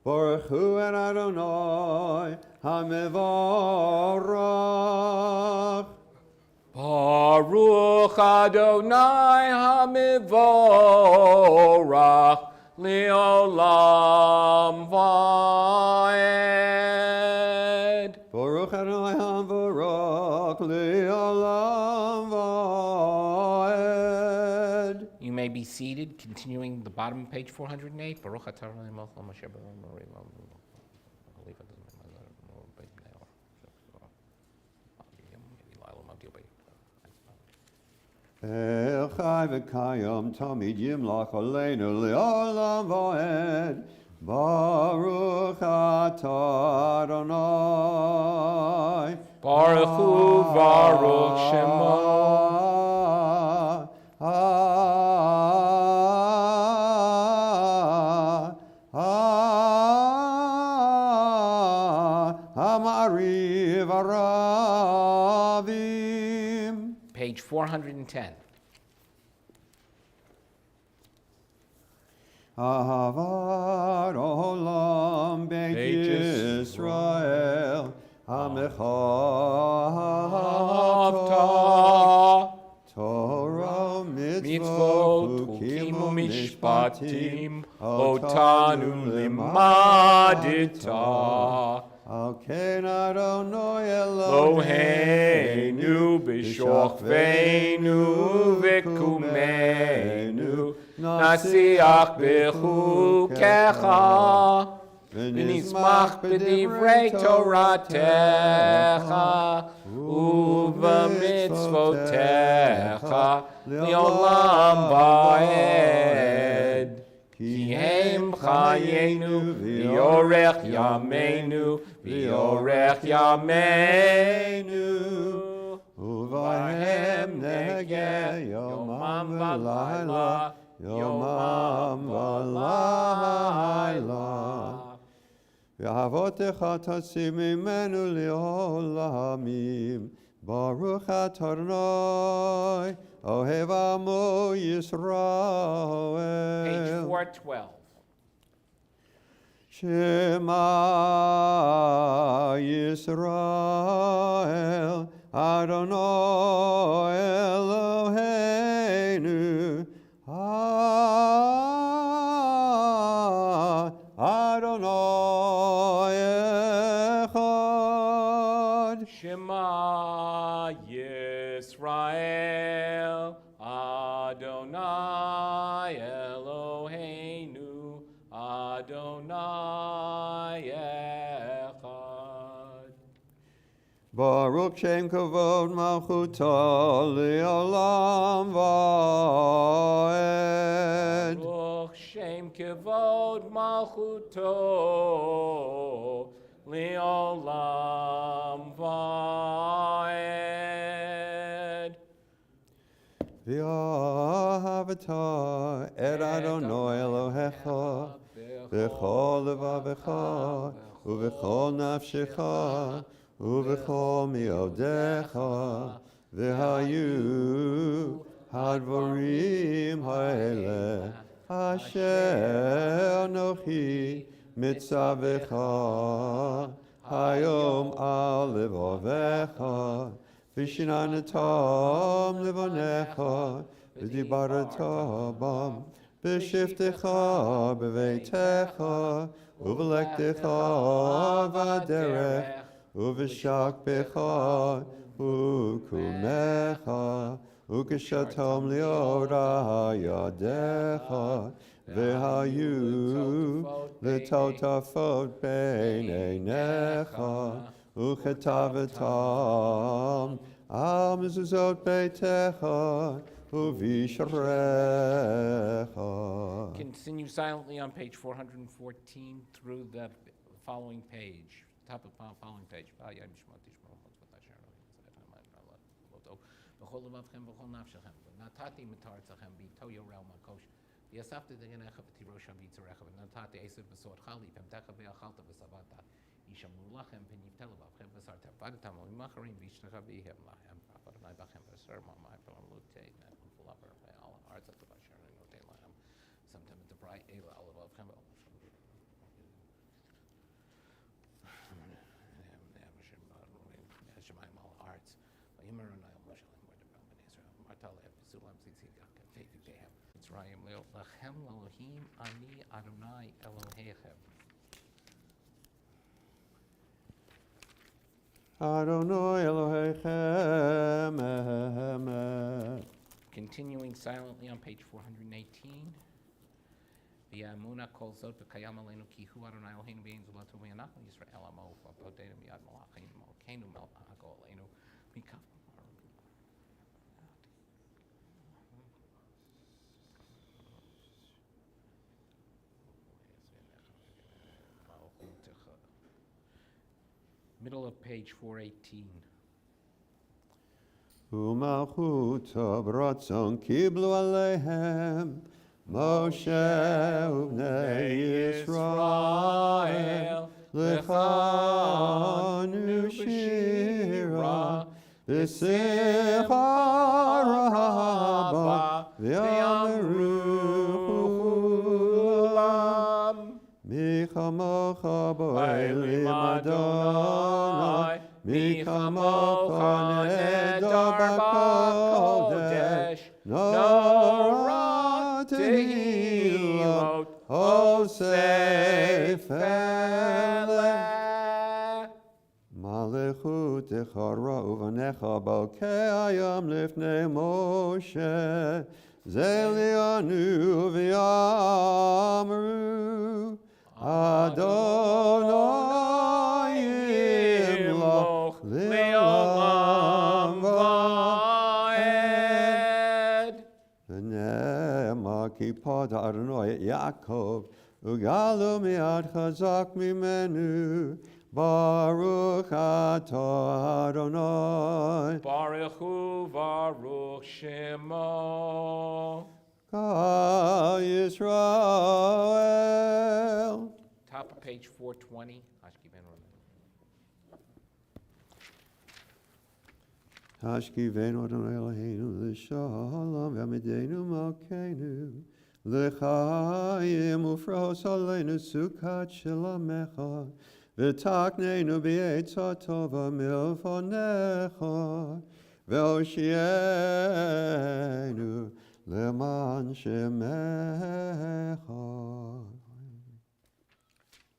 Baruch hu en Adonai HaMevorach. Baruch Adonai HaMevorach Leolam Vaed. Baruch Adonai HaMevorach Leolam Vaed. You may be seated, continuing the bottom of page 408. Baruch atah Adonai Melech Moshe El Chai v'Kayom Tamid Yimlach Aleinu Le'olam Vaed. Baruch atah Adonai. Baruch hu Baruch Shemo. Ha'ma'ariv Aravim. Page 410. Ahavat olam Beit Yisrael Hamechavta Torah mitzvot chukim u'mishpatim otanu limadita Al ken Adonai Eloheinu b'shochveinu v'kumenu nasiach b'chukecha v'nizmach b'divrei Toratecha u'b'mitzvotecha le'olam va'ed ki hem chayenu v'yorech yameinu v'yorech yameinu Uvahem negeh yomam v'layla Yomam v'layla ואהבותך תשים ממנו לעולמים. ברוך אתה אדוני, אוהב עמו ישראל. Page 412. Shema Yisrael, Adonai Eloheinu, Adonai Echad. Shema Yisrael, Adonai Eloheinu, Adonai Echad. Baruch Shem Kavod Malchuto Le'olam Va'ed. Baruch Shem Kevod Malchuto Le'olam Va'ed. V'ahavata et Adonai Elohecha b'chol levavecha u'b'chol nafshecha u'b'chol miodecha v'hayu hadvarim ha'ele asher anochi mitzavecha hayom al levavecha v'shinanatam levanecha v'dibarata bam v'shiftecha b'veitecha u'v'lektecha v'aderech u'v'shakbecha u'kumecha u'keshatom liora yadecha v'hayu l'totafot b'neinecha u'chetavetam al mezuzot beitecha u'vishrecha. Continue silently on page 414 through the following page, top of following page. בכל לבבכם ובכל נפשכם, ונתתי מתארצכם ביתו יורל מקוש, ויאספת דגנך ותירושם ביצריך, ונתתי עשב בשעותך ליפמתך ואכלת ושבעת, ישמרו לכם פניבתי לבבכם ושרתם, ועדתם עמים אחרים ואשתך ויהם להם, ואדוני בכם ואשר ממי פרמלותי, ונפלבר ועל הארץ את אשר אני נותן להם, שמתם את דברי אלה על לבבכם השמיים על הארץ, ויאמר אדוני אל משה לאמור דבר בני ישראל, אמרת להם בסולם ציציך כנפי פיהם, מצרים לכם לאלוהים אני אדוני אלוהיכם. Adonai Elohechem emet. Continuing silently on page 418. V'yamuna kol zot v'kayam aleinu ki hu Adonai Eloheinu v'yein zulato v'yanach Yisrael amo v'avodenu miyad malachim malkeinu melchako aleinu mikaf. Middle of page 418. U'malchuta b'ratzon kiblu aleihem Moshe u'bnei Yisrael lechanu shira b'simcha rabba v'yameru kulam mi chamocha bo'elim Adonai mi chamocha nedar b'kodesh Norah tehilot Hosef eleh Malechutecha ra'uvanecha bokei hayam lifnei Moshe Zelianu v'yamru Adonai imloch le'olam va'ed V'ne'ema kipot Adonai et Yaakov Ugalu mi'ad chazak mimenu Baruch atah Adonai Baruch hu Baruch Shemo. Ka Yisrael. Top of page page 420. Hashki ben Ronan. Hashkivenu Adonai Eloheinu l'shalom v'amidenu malkeinu l'chaim ufros aleinu sukat shelamecha v'taknenu b'etzah tova milfonecha v'oshienu leman shemecha.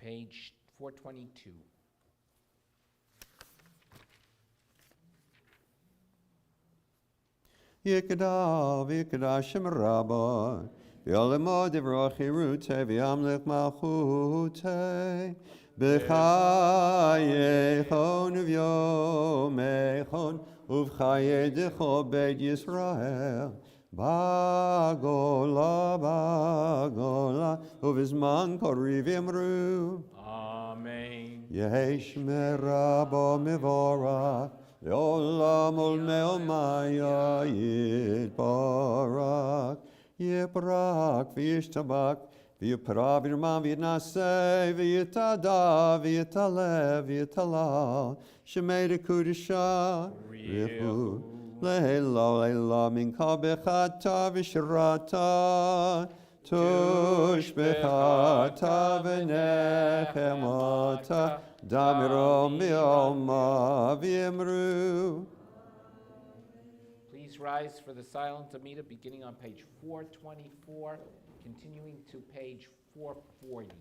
Page 422. Yikadal v'yikadashim rabba v'yolemod divrochi rute v'yamlech malchute b'chayechon uv'yomechon uv'chayedecho beit Yisrael bagola uv'zman koriv yimru Amen. Yesh merabo mivorach Le'olam ol me'omaya yitbarak Yiprak v'yishtabak v'yiprav yirman v'yitnaseh v'yitada v'yitalev v'yitalal Shemei dekudisha richu Le'elo minka bechata v'shirata Tush bechata v'nechemata Damiro mi'olma v'yimru. Please rise for the silent Amida, beginning on page 424, continuing to page 440.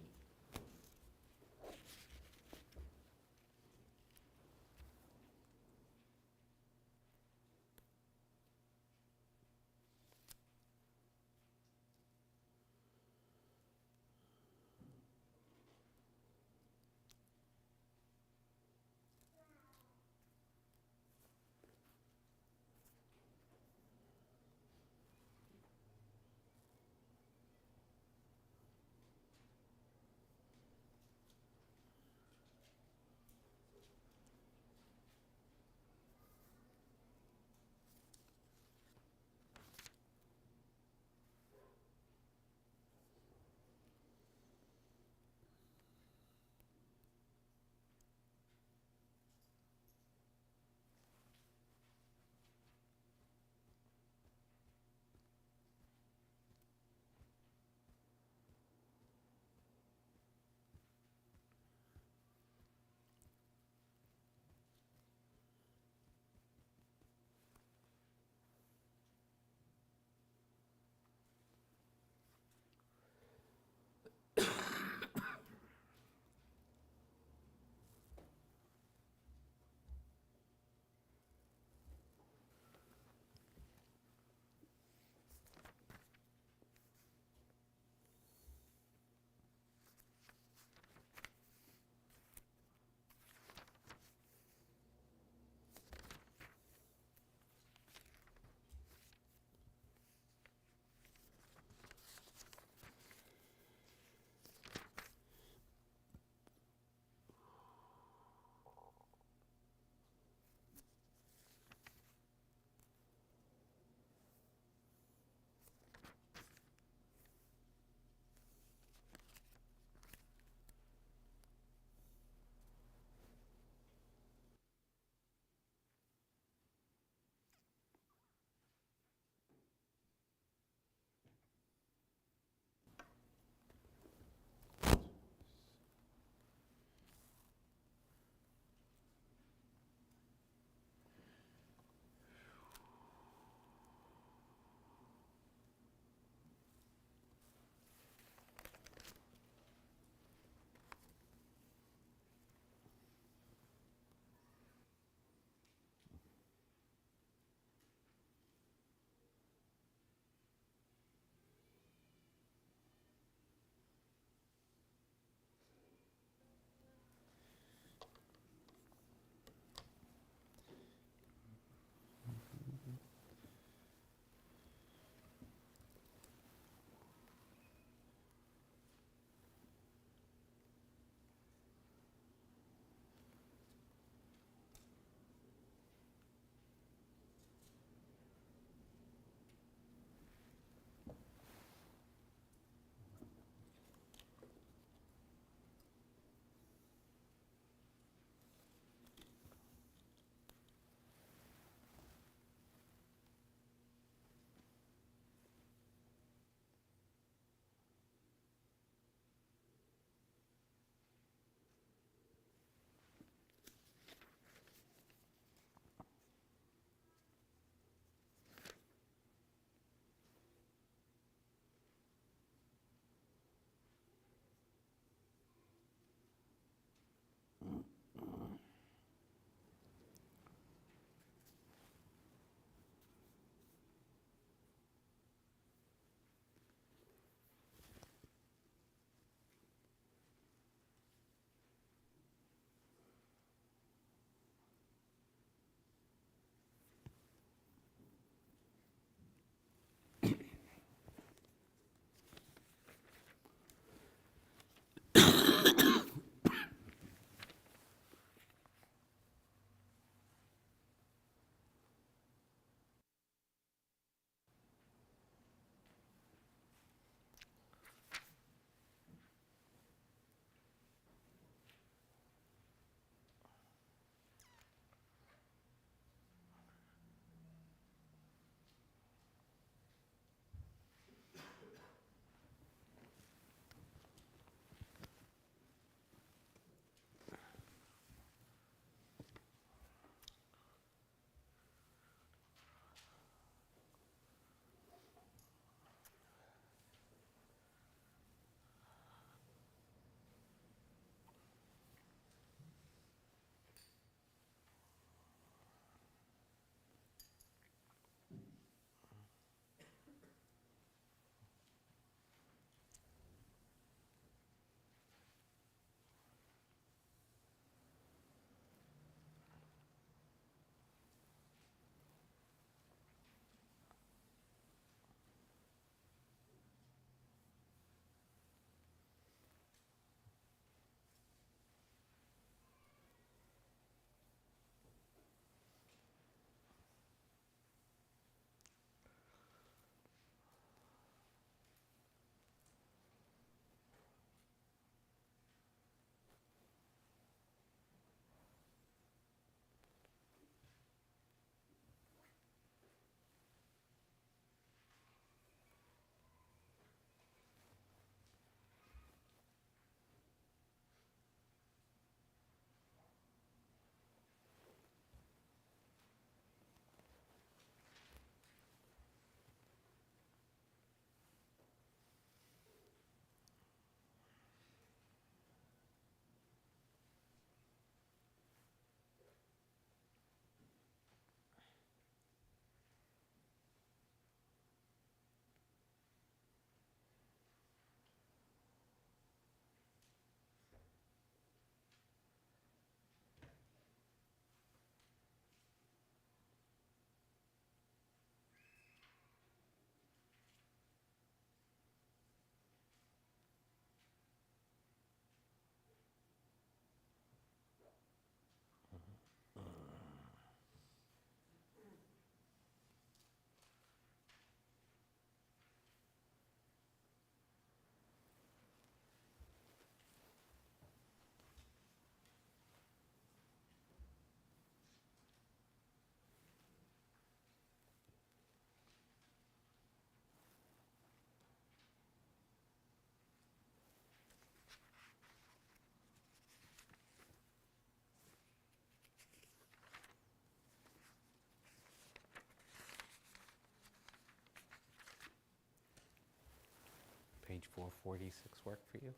Page 446 work for you?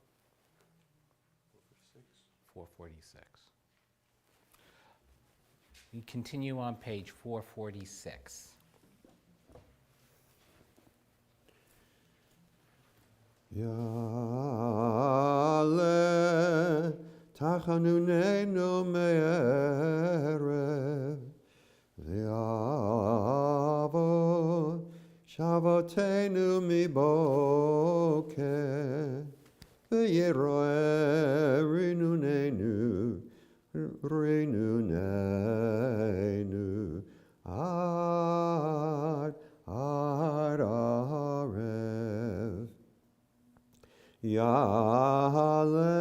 446. We continue on page 446. Yale tachanunenu me'erev v'yavo shavotenu miboker v'yiroe rinunenu ad arev. Yale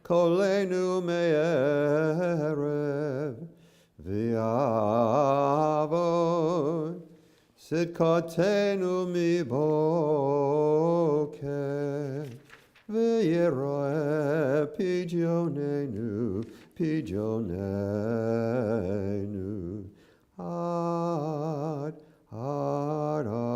kolenu me'erev v'yavo sidkotenu miboker v'yiroe pidionenu ad arev.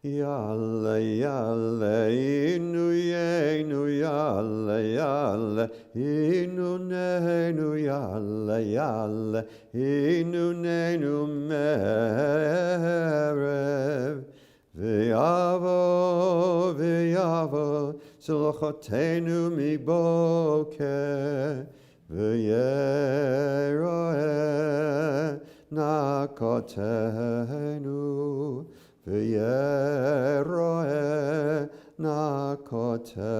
Yale, yale, inu yenu, yale, yale, inu nenu, yale, yale, inu nenu merev. V'yavo, v'yavo, silchotenu miboker, v'yeroe nakotenu. V'yeroe nakotenu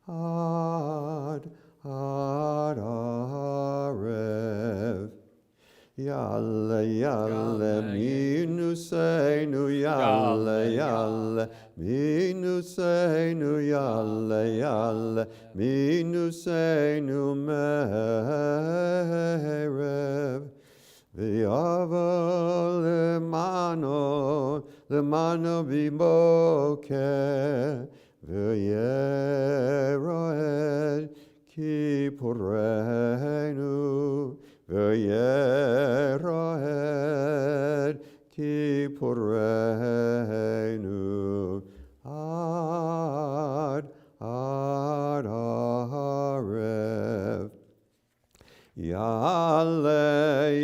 ad arev. Yale, yale, minusenu, yale, yale, minusenu, yale, yale, minusenu merev. V'yavo lemano bimoker, v'yeroed kippurenu, v'yeroed kippurenu ad arev. Yale,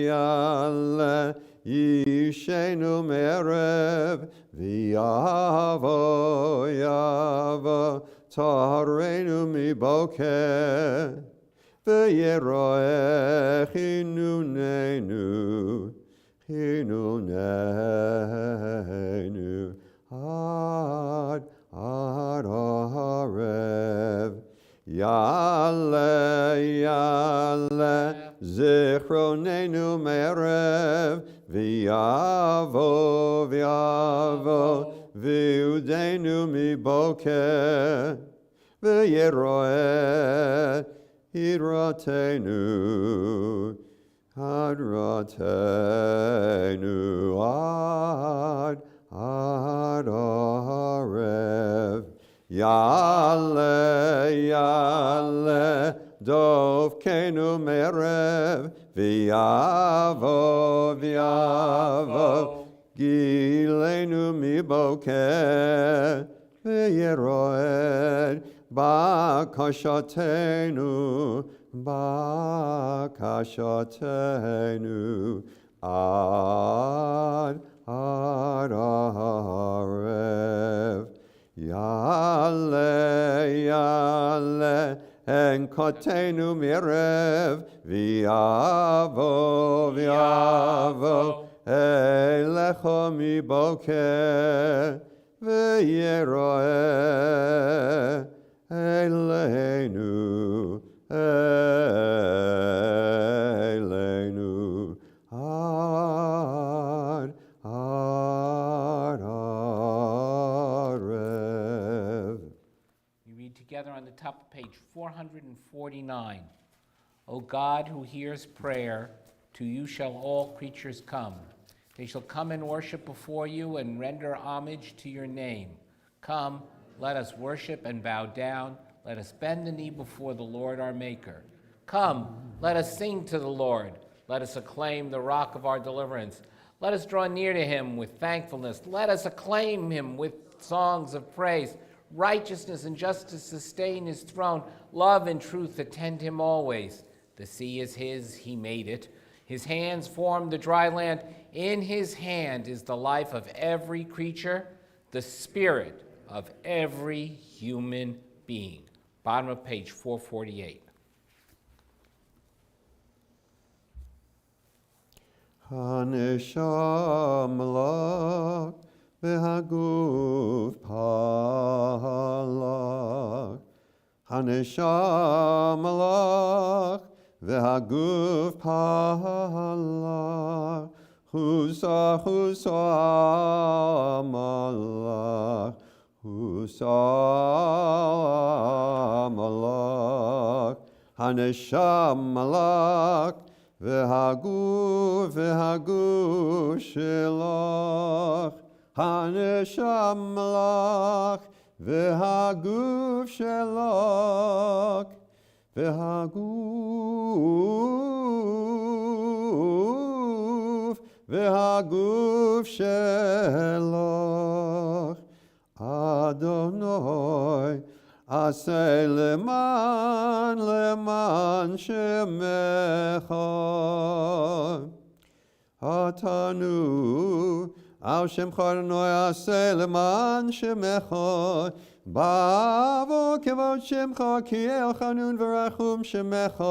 yale, yishenu me'erev, v'yavo, yavo, tarenu miboker, v'yeroe chinunenu ad arev. Yale, yale, zichronenu me'erev, v'yavo, v'yavo, v'udenu miboker, v'yeroe hiratenu, hadratenu ad arev. Yale, yale, dovkenu me'erev, v'yavo, v'yavo, gilenu miboker, v'yeroed bakashatenu, ad arev. Yale, yale, enkotenu me'erev, v'yavo, v'yavo, elecho miboker, v'yeroe eleinu, ad arev. You read together on the top of page 449. O God, who hears prayer, to you shall all creatures come. They shall come and worship before you and render homage to your name. Come, let us worship and bow down. Let us bend the knee before the Lord our Maker. Come, let us sing to the Lord. Let us acclaim the rock of our deliverance. Let us draw near to him with thankfulness. Let us acclaim him with songs of praise. Righteousness and justice sustain his throne. Love and truth attend him always. The sea is his, he made it. His hands formed the dry land. In his hand is the life of every creature, the spirit of every human being. Bottom of page 448. הנשמה והגוף פלח. הנשמה לך והגוף פלח. חוסה חוסה מלך. חוסה מלך. הנשמה לך והגוף שלך, הנשמה לך, והגוף שלך, והגוף שלך. אדוני, עשה למען שמך. התנו על שמך אדוני עשה למען שמך. בעבור כבוד שמך כי אל חנון ורחום שמך.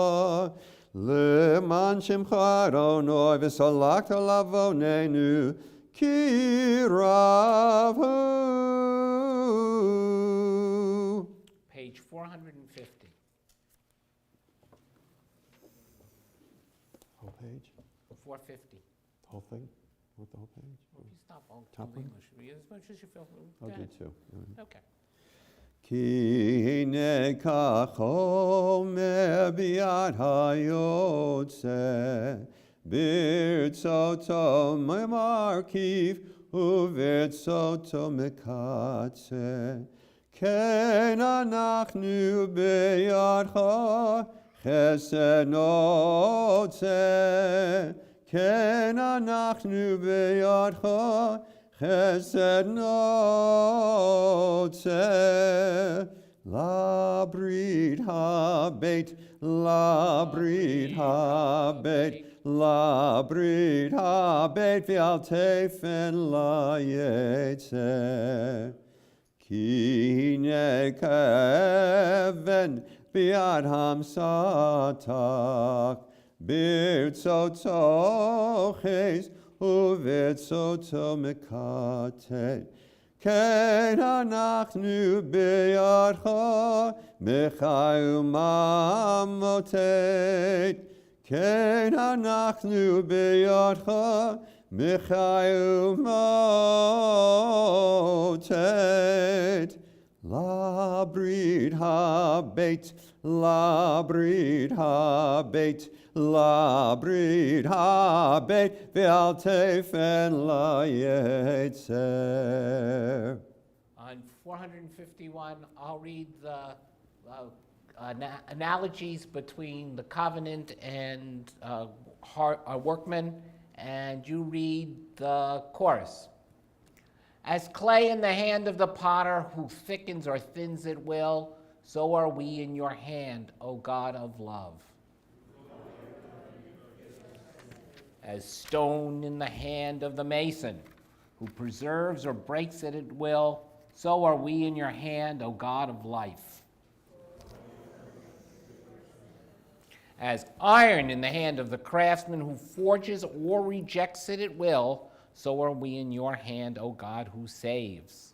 למען שמך אדוני וסלחת לעווננו כי רב הוא. Page 450. Whole page? 450. Whole thing? With the whole page? Well, if you stop, I'll Top tell one? English. As much as you feel. I'll Go do ahead. two. Okay. כי נקח חומר ביד היוצא, ברצותו ממרכיב וברצותו מקצה. כן אנחנו בידך חסד נוצא, כן אנחנו בידך חסד נוצא. לברית הבית, לברית הבית, לברית הבית ועל תפן ליצא. כי הנה כאבן ביד המשטח, ברצותו חס וברצותו מקטן. כן אנחנו בידך מחי וממוטט. כן אנחנו בידך מחי ומוטט. לברית הבית, לברית הבית, לברית הבית ועל תפן ליצר. On 451, I'll read the analogies between the covenant and workmen, and you read the chorus. As clay in the hand of the potter who thickens or thins at will, so are we in your hand, O God of love. As stone in the hand of the mason who preserves or breaks it at will, so are we in your hand, O God of life. As iron in the hand of the craftsman who forges or rejects it at will, so are we in your hand, O God, who saves.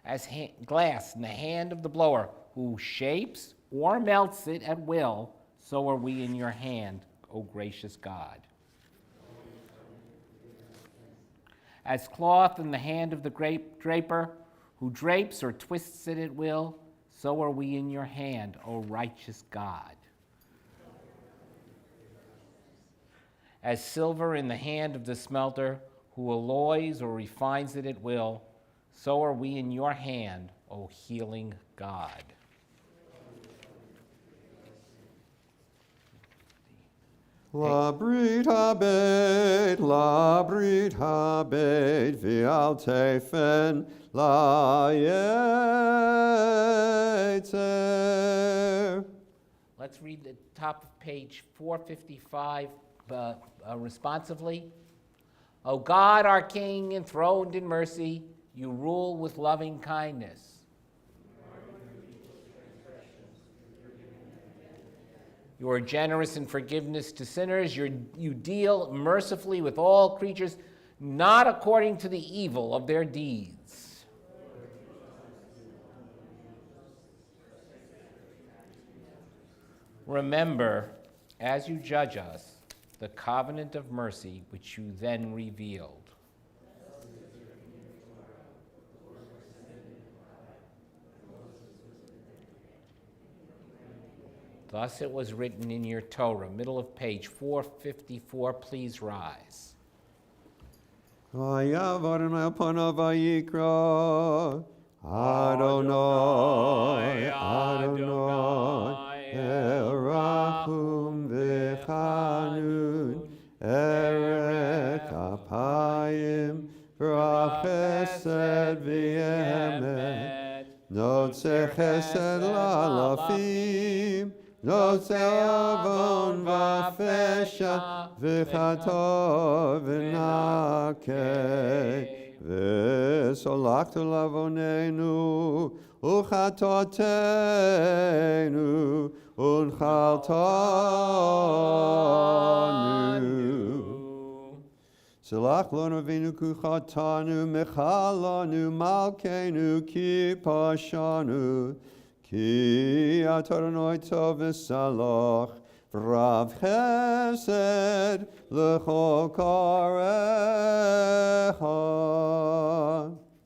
As glass in the hand of the blower, who shapes or melts it at will, so are we in your hand, O gracious God. As cloth in the hand of the draper, who drapes or twists it at will, so are we in your hand, O righteous God. As silver in the hand of the smelter, who alloys or refines it at will, so are we in your hand, O healing God. La brit habet, vial tefen, la yetzer. Let's read the top of page 455 responsively. O God, our King, enthroned in mercy, you rule with loving kindness. You are generous in forgiveness to sinners. You deal mercifully with all creatures, not according to the evil of their deeds. Remember, as you judge us, the covenant of mercy which you then revealed. Thus it was written in your Torah, middle of page 454, please rise. Vayavar Adonai vayikra, Adonai, Adonai, El Rachum v'chanun, Erech apayim, v'rach chesed v'yemet, notze chesed la'alafim, notze avon v'fesha, v'chato v'nakeh, v'solachtu lavonenu, uchatotenu, unchaltanu. Selach lonu v'inu kuchatanu, mechalanu, malkenu, kipashanu, ki atornoi tov v'saloch, v'rav chesed l'chol karecha.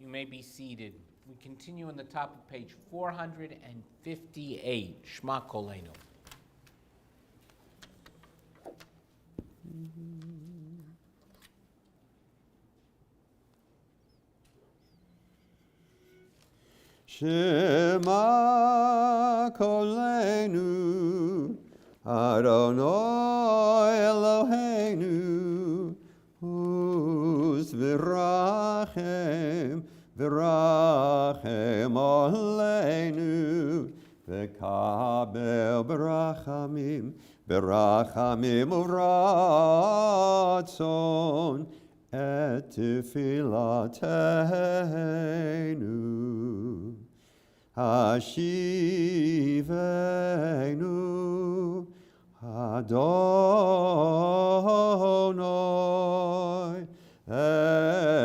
You may be seated. We continue on the top of page 458, Shema Kolenu. Shema kolenu, Adonai Eloheinu, us v'rachem, v'rachem aleinu, v'kabel b'rachamim, b'rachamim uvratzon, et tefilateinu. Hashivenu Adonai Elecha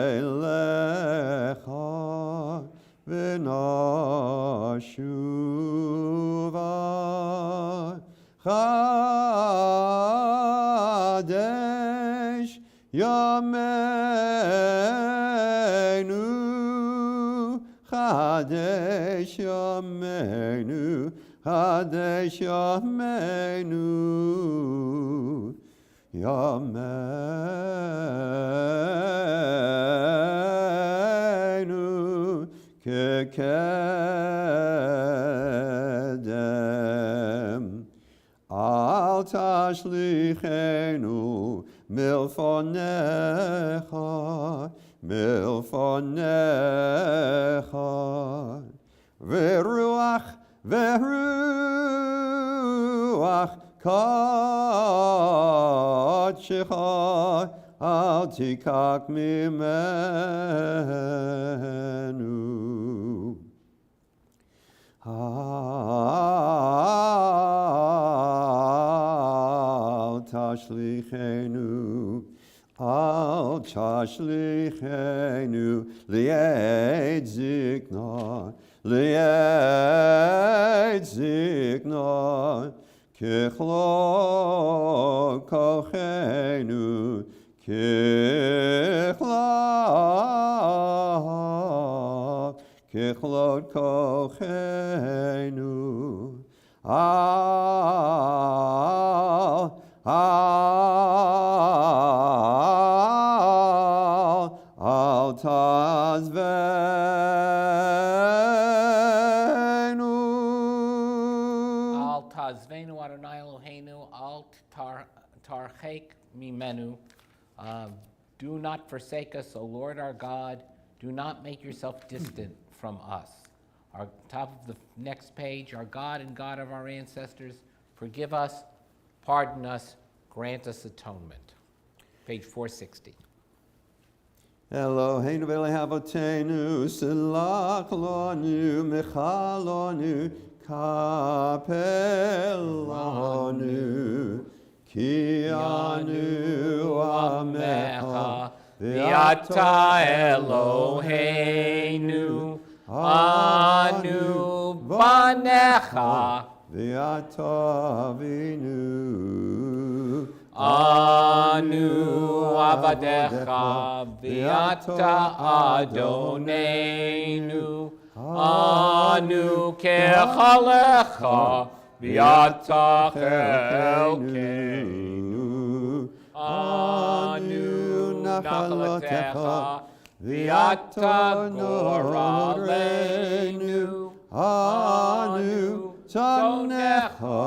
v'nashuva Chadesh Yameinu Chadesh Yameinu, Chadesh Yameinu, Yameinu, Kekedem. Al tashlichenu milfonecha, milfonecha, v'ruach, v'ruach kadshecha, al tikak mimenu. Al tashlichenu, al tashlichenu, li'ed zikna, li'ed zikna, kichlok kochenu, kichlok kochenu. Al tazvenu. Al tazvenu Adonai Eloheinu, al Elohenu. Do not forsake us, O Lord our God. Do not make yourself distant from us. Our top of the next page, our God and God of our ancestors, forgive us, pardon us, grant us atonement. Page 460. Eloheinu v'lehavotenu, silach lonu, mechalonu, kapelonu, ki anu amecha, V'ata Eloheinu, anu banecha, v'ata avinu, anu avadecha, v'ata Adonenu, anu kechalecha, v'ata chelkeinu, anu nachalatecha, v'ata goralenu, anu tanecha,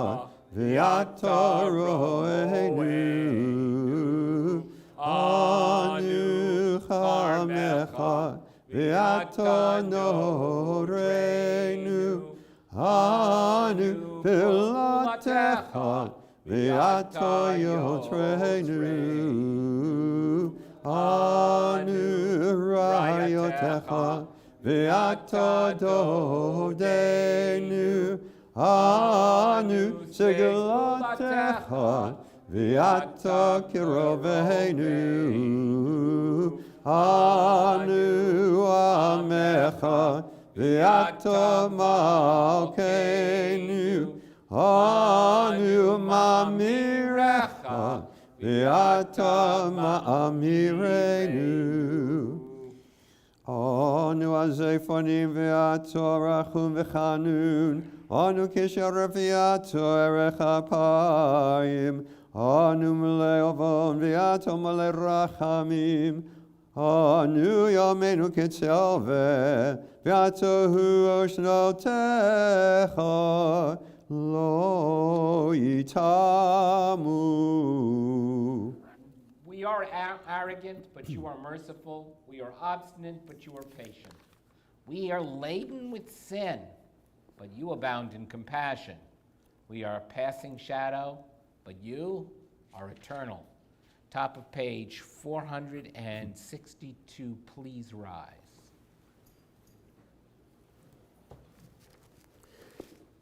v'ata roenu, anu chamecha, v'ata norenu, anu pilatecha, v'ata yotrenu, anu rayotecha, v'ata dodenu, anu seglatecha, v'ata kirovenu, anu amecha, v'ata malkeinu, anu mamirecha, v'ata ma'amirenu. Anu azefonim v'ato rachum v'chanun, anu kisharef v'ato erech apayim, anu mele ovon v'ato mele rachamim, anu yomenu ketzelve, v'ato hu oshnotecha, lo yitamu. We are arrogant, but you are merciful. We are obstinate, but you are patient. We are laden with sin, but you abound in compassion. We are a passing shadow, but you are eternal. Top of page 462, please rise.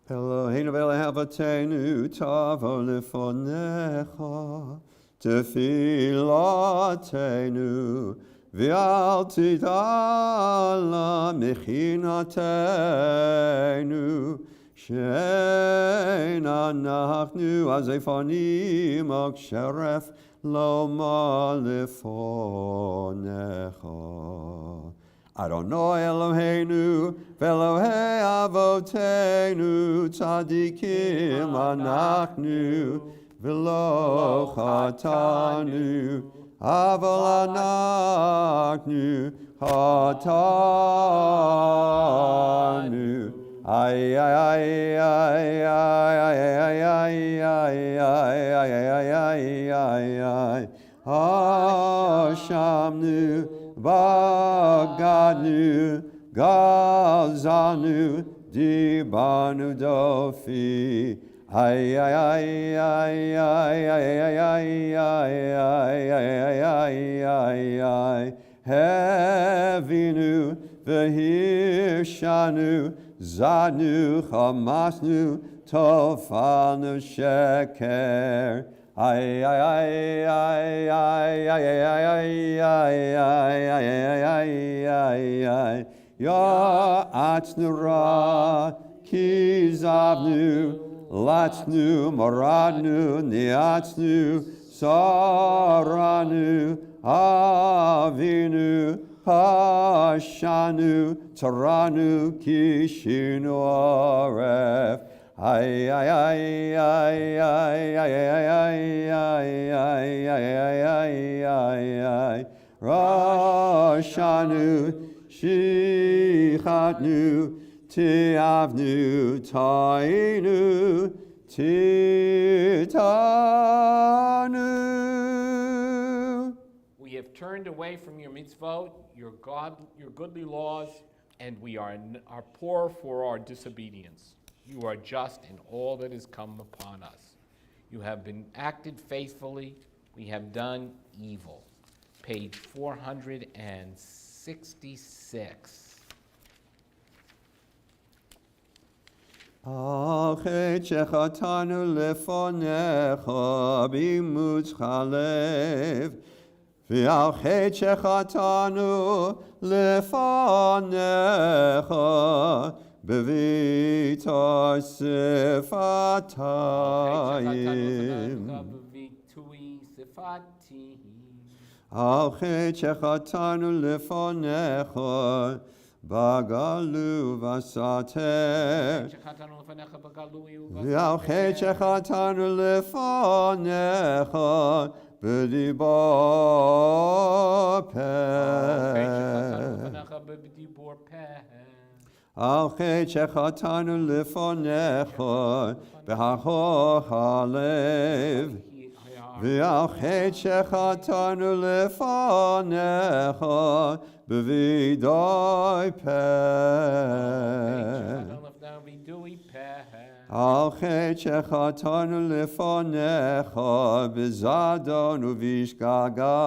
Eloheinu v'lehavotenu, tavo lefonecha, Tefillatenu, v'al tidala mechinatenu, she'en anachnu azefonim ok sheref loma lefonecha. Adonai Eloheinu, v'Elohei avotenu, tzadikim anachnu, v'lo chatanu, aval anachnu chatanu. Ay ay ay ay ay ay ay ay ay ay ay ay. Hashamnu, bagadnu, gazanu, dibanu dofi. Ay ay ay ay ay ay ay ay ay ay ay ay ay. Hevinu v'hirshanu, zanu chamasnu, tofanu sheker. Ay ay ay ay ay ay ay ay ay ay ay ay. Ya atnura kizavnu, latnu maradnu niatnu saranu avinu hashanu taranu kishinu aref. Ay ay ay ay ay ay ay ay ay ay ay ay. Rashanu shichatnu tiavnu tainu titanu. have turned away from your mitzvot, your goodly laws, and we are poor for our disobedience. You are just in all that has come upon us. You have been acted faithfully. We have done evil. Page 466. אחרי שחטאנו לפניך באימוץ הלב, ועל חטא שחטאנו לפניך בביתר שפתיים. על חטא שחטאנו לפניך בגלו וסתר, ועל חטא שחטאנו לפניך בדיבור פה. על חטא שחטאנו לפניך בהכוח הלב, ועל חטא שחטאנו לפניך בוידוי פה. על חטא שחטאנו לפניך בזדון ובשגגה,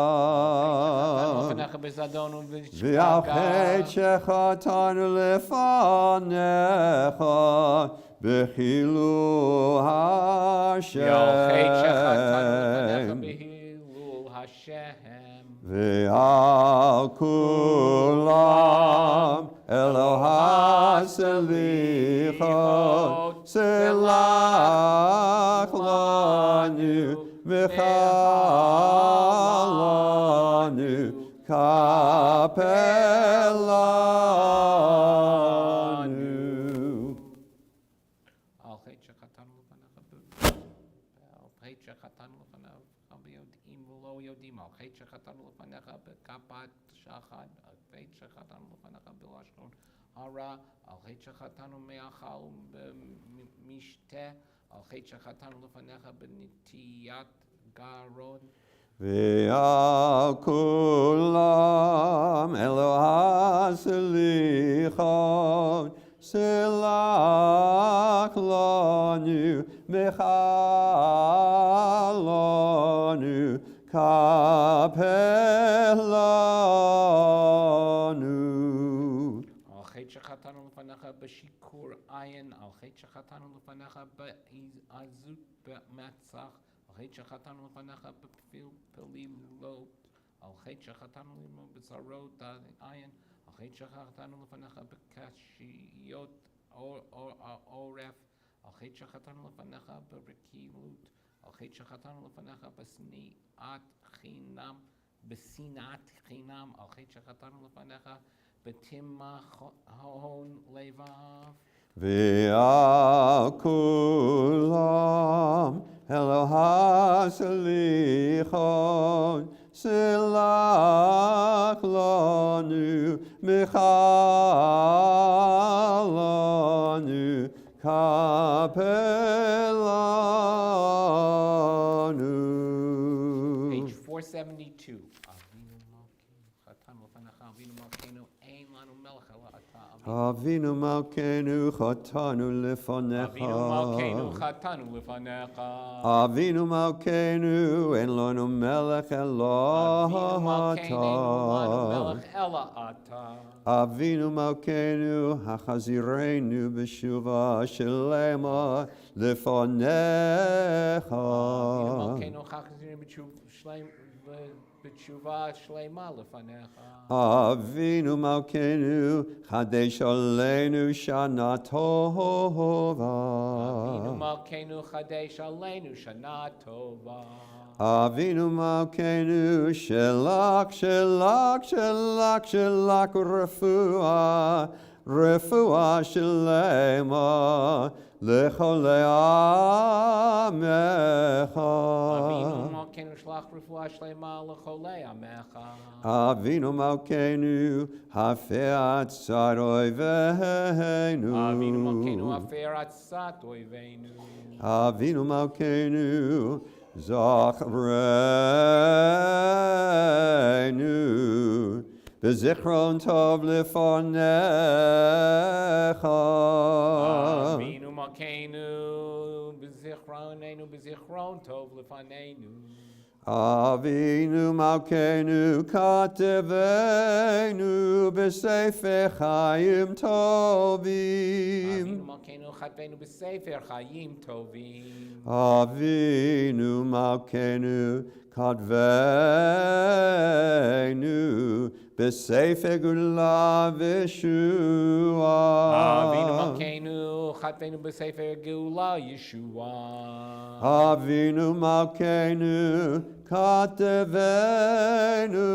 ועל חטא שחטאנו לפניך בחילול השם. ועל כולם אלוה הסליחות, סלח לנו מחל לנו, כפר לנו. על חטא שחטאנו לפניך ביודעים ולא יודעים, על חטא שחטאנו לפניך בכפת שחד, על חטא שחטאנו לפניך בלשון הרע, על חטא שחטאנו מאכל במשתה, על חטא שחטאנו לפניך בנטיית גרון. ועל כולם אלוה הסליחות, סלח לנו מחל לנו, כפר לנו. על חטא שחטאנו לפניך בשיקור עין, על חטא שחטאנו לפניך בעזות במצח, על חטא שחטאנו לפניך בפלילות, על חטא שחטאנו בצרות עין, על חטא שחטאנו לפניך בקשיות עורף, על חטא שחטאנו לפניך ברקילות, על חטא שחטאנו לפניך בשנאת חינם, על חטא שחטאנו לפניך בתימהון לבב. ועל כולם אלוה הסליחות, סלח לנו מחל לנו, כפר לנו. Page 472. אבינו מלכנו חטאנו לפניך, אבינו מלכנו אין לנו מלך אלא אתה, אבינו מלכנו החזירנו בשובה שלמה לפניך, בתשובה שלמה לפניך. אבינו מלכנו חדש עלינו שנה טובה, אבינו מלכנו חדש עלינו שנה טובה. אבינו מלכנו שלך רפואה שלמה לכל עמך. אבינו מלכנו שלח רפואה שלמה לכל עמך. אבינו מלכנו הפר עצת אויבינו, אבינו מלכנו הפר עצת אויבינו. אבינו מלכנו זכרנו בזיכרון טוב לפניך. Avinu Malkeinu, B'zichronenu, B'zichron Tov Lefanenu. אבינו מלכנו כתבנו בספר חיים Avinu טובים. Malkeinu Chatvenu B'Sefer Chayim Tovim. אבינו מלכנו כתבנו בספר גאולה וישועה. Avinu Malkeinu Chatvenu B'Sefer Geula Yeshua. אבינו מלכנו כתבנו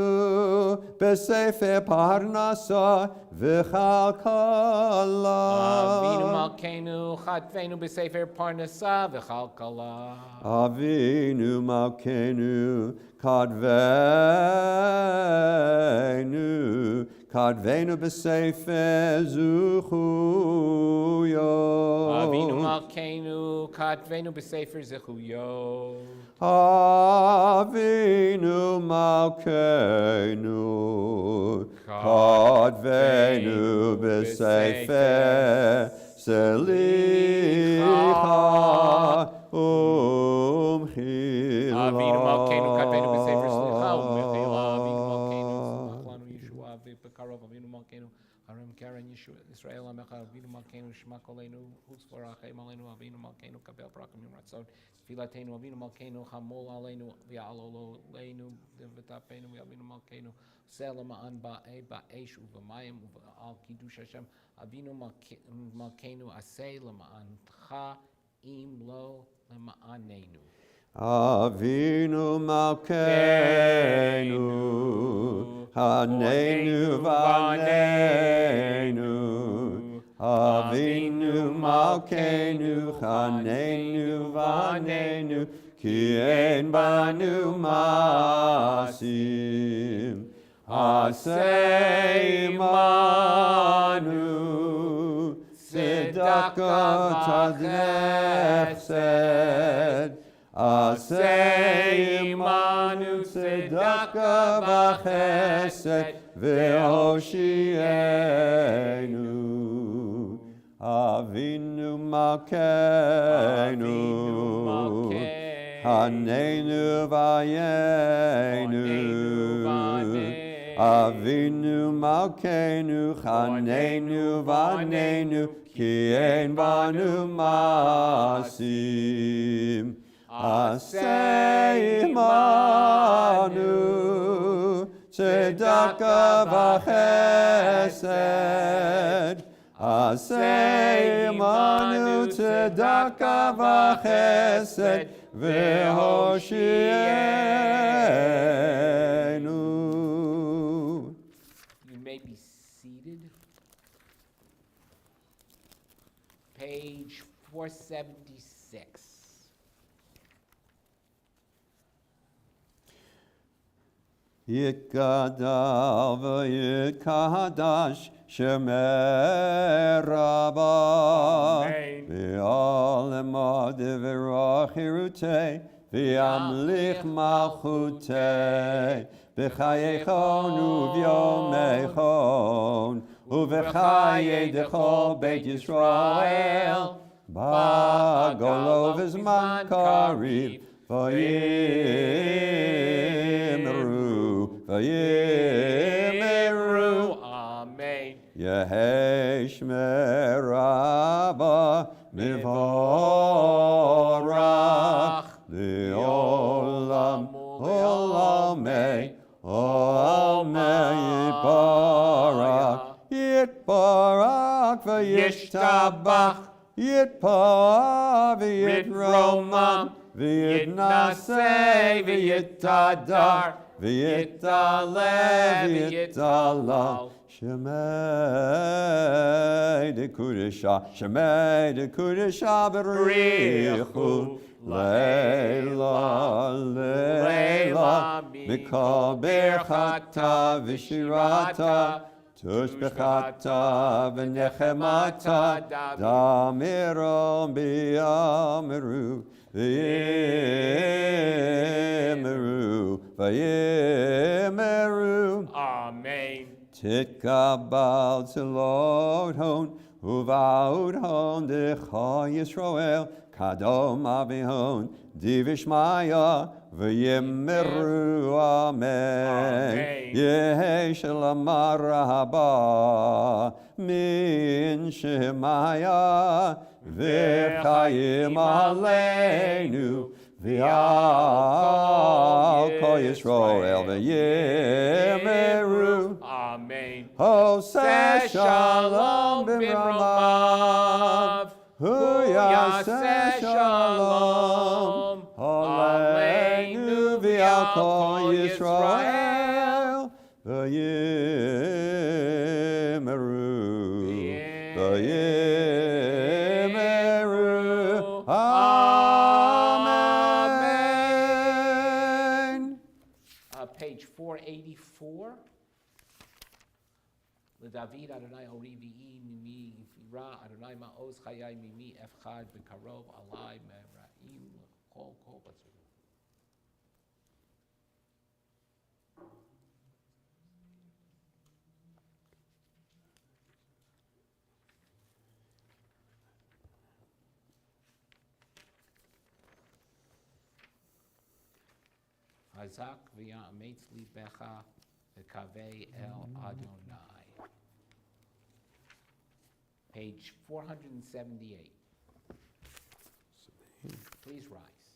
בספר פרנסה וכלכלה. Avinu Malkeinu Chatvenu B'Sefer Parnasa V'Chalkala. אבינו מלכנו כתבנו בספר זכויות. Avinu Malkeinu Katvenu B'Sefer Zechuyo. אבינו מלכנו כתבנו בספר סליחה ומחילה. Avinu Malkeinu Katvenu B'Sefer Slicha U'Mechila. Avinu Malkeinu Samach Lanu Yeshua V'Bekarov. Avinu Malkeinu Harim Karen Yeshua Israel Amecha. Avinu Malkeinu Shema Koleinu U'Svarachem Aleinu. Avinu Malkeinu Kabel Brakim Yom Ratzon. Tfilatenu. Avinu Malkeinu Chamol Aleinu V'Alolo Leinu V'Tapenu. Avinu Malkeinu Selam Ma'an Ba'esh U'V'Mayim U'Al Kiddush Hashem. Avinu Malkeinu Aseh L'Ma'ancha Im Lo L'Ma'anenu. אבינו מלכנו, הננו בנינו. אבינו מלכנו, הננו בנינו, כי אין בנו מעשים. עשה עמנו, צדקה וחסד. עשה עמנו צדקה וחסד והושיענו. אבינו מלכנו, הננו ויינו. אבינו מלכנו, הננו בנינו, כי אין בנו מעשים. עשה עמנו צדקה וחסד. עשה עמנו צדקה וחסד והושיענו. You may be seated. Page 476. יתגדל ויתקדש שמי רבה. ועולמו דברו חירותי וימליך מלכותי. בחייכון וביומייכון ובחיי דכל בית ישראל. בגולו וזמן קריב ויאמרו Amen. יהי שמי רבה מבורך לעולם עולמי עולמי יתברך יתברך וישתבח יתפאר ויתרומם ויתנשא ויתהדר ויתעלה ויתהלל. שמי דקודשה, שמי דקודשה בריחו לילה לילה מכל ברכתה ושירתה תשבחתה ונחמתה דמירום ביאמרו ויאמרו ויאמרו. Amen. תתקבל צלעות הון ובאות הון דכה ישראל קדום אביהון דיבישמיה וימרו אמן יהי שלמה רבה מן שמיה וחיים עלינו ועל כל ישראל ויאמרו Amen. עושה שלום במרומיו הוא יעשה שלום עלינו ועל כל ישראל ויאמרו Amen. Page 484. לדוד אדוני אורי ויהי ממי יפירה אדוני מעוז חיי ממי אפחד בקרוב עלי מרעים כל בצור. חזק ויאמץ ליבך וקווה אל אדוני. Page 478. Please rise.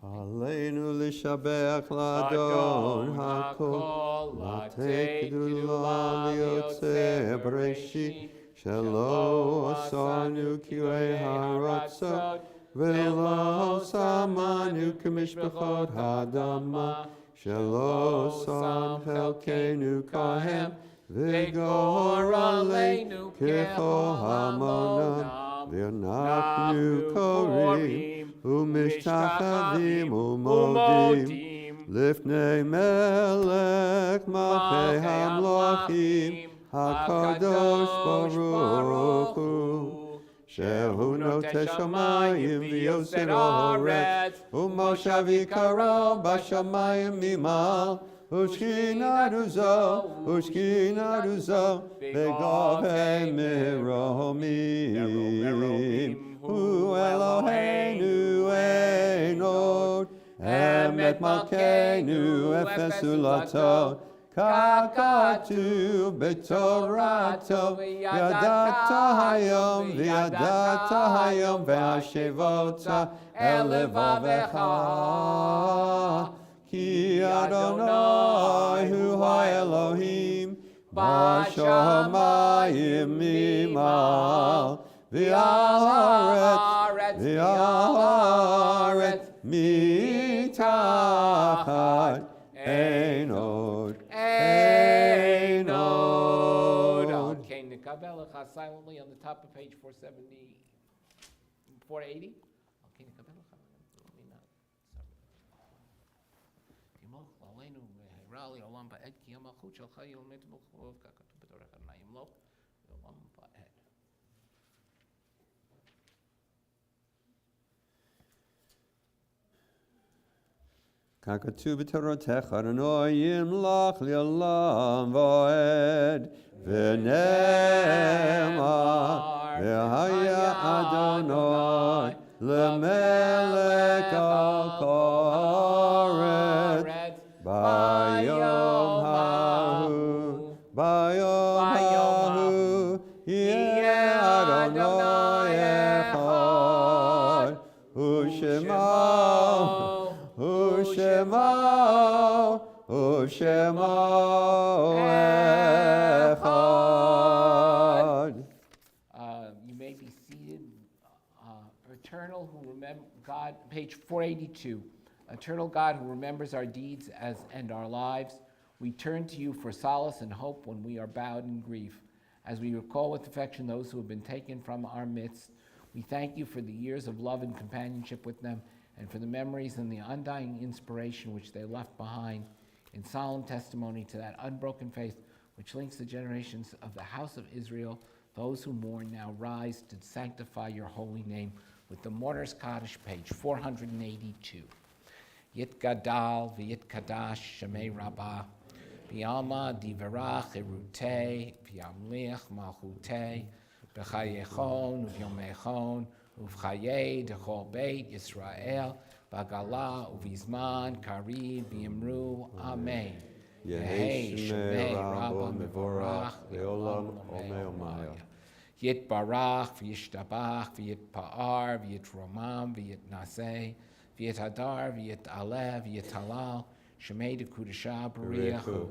עלינו לשבח לאדון הכל, לתת גדולה ליוצא בראשית, שלא עשנו כירי הרצות, ולא שמנו כמשפחות האדמה, שלא שם חלקנו כהם, וגור עלינו ככל המונם, ואנחנו קוראים ומשתחווים ומודים לפני מלך מלכי המלכים, הקדוש ברוך הוא. שהוא נוטה שמיים ויוסד הארץ, ומושב יקרו בשמיים ממעל, ושכינתו זו בגובה מרומים. הוא אלוהינו אין עוד, אמת מלכנו אפס זולתו, כך כתוב בתורתו, וידעת היום והשבות אל לבבך, כי אדוני הוא האלוהים בשמיים ממעל, ועל הארץ מתחת אין עוד. Okay, Nikabelecha silently on the top of page 470, 480. Okay, Nikabelecha. Let me not. Kimol Aleinu Rali Olam Ba'ed Ki Yamachut Shel Chai Yom Mitzvah Chov Kakatu B'Torah Nayim Lo Olam Ba'ed. ככתוב בתורתך אדוני ימלך לעולם ועד ונאמר והיה אדוני למלך על כל ארץ ביום ההוא יהיה אדוני אחד ושמו אחד. You may be seated. Eternal who remember God, page 482. Eternal God who remembers our deeds and our lives, we turn to you for solace and hope when we are bowed in grief. As we recall with affection those who have been taken from our midst, we thank you for the years of love and companionship with them, and for the memories and the undying inspiration which they left behind in solemn testimony to that unbroken faith which links the generations of the house of Israel. Those who mourn now rise to sanctify your holy name with the Mourner's Kaddish, page 482. Yitgadal v'yitkadash shemei rabbah. V'yalma divarach erutei v'yamlich malchutei b'chayechon v'yomechon uv'chayei dechol beit Yisrael b'gala uv'izman kariv v'yimru amen. Yehei shemei Rabba mevorach le'olam omeomaya. Yitbarach v'yishtabach v'yitpa'ar v'yitromam v'yitnaseh v'yithadar v'yitaleh v'yitalal shemei dekudesha b'riachu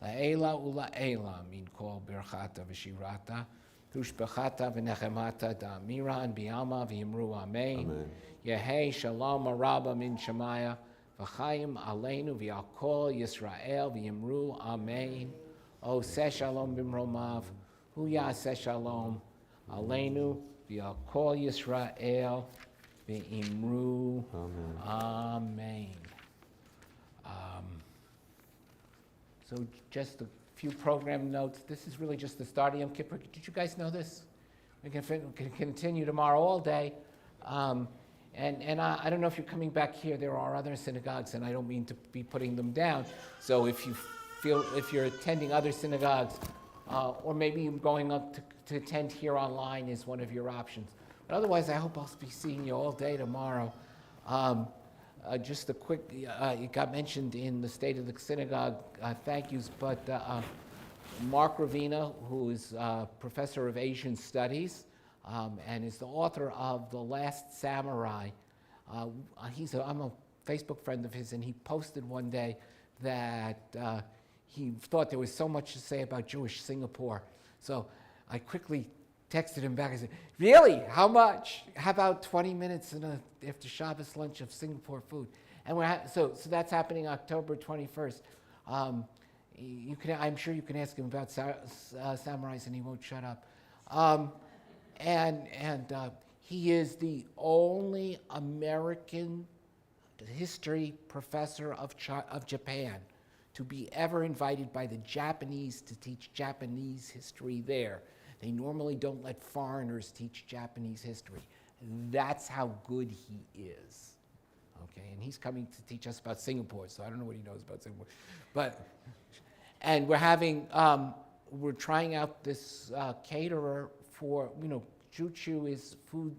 la'ela ula'ela min kol birchata v'shirata tushbechata v'nechemata da'amira and b'yalma v'yimru amen. Yehei shalom araba min shemaya v'chayim aleinu v'yal kol Yisrael v'yimru amen. O seh shalom b'mromav hu yaseh shalom aleinu v'yal kol Yisrael v'imru amen. So just a few program notes. This is really just the start of Yom Kippur. Did you guys know this? We can continue tomorrow all day. And I don't know if you're coming back here. There are other synagogues, and I don't mean to be putting them down. So if you're attending other synagogues, or maybe you're going up to attend here online is one of your options. But otherwise, I hope I'll be seeing you all day tomorrow. Just a quick, it got mentioned in the State of the Synagogue thank yous, but Mark Ravina, who is professor of Asian Studies and is the author of The Last Samurai, I'm a Facebook friend of his, and he posted one day that he thought there was so much to say about Jewish Singapore. So I quickly texted him back. I said, really? How much? How about 20 minutes after Shabbos lunch of Singapore food? And so that's happening October 21st. I'm sure you can ask him about samurais, and he won't shut up. He is the only American history professor of Japan to be ever invited by the Japanese to teach Japanese history there. They normally don't let foreigners teach Japanese history. That's how good he is. Okay, and he's coming to teach us about Singapore, so I don't know what he knows about Singapore. And we're trying out this caterer for, Juchu is food.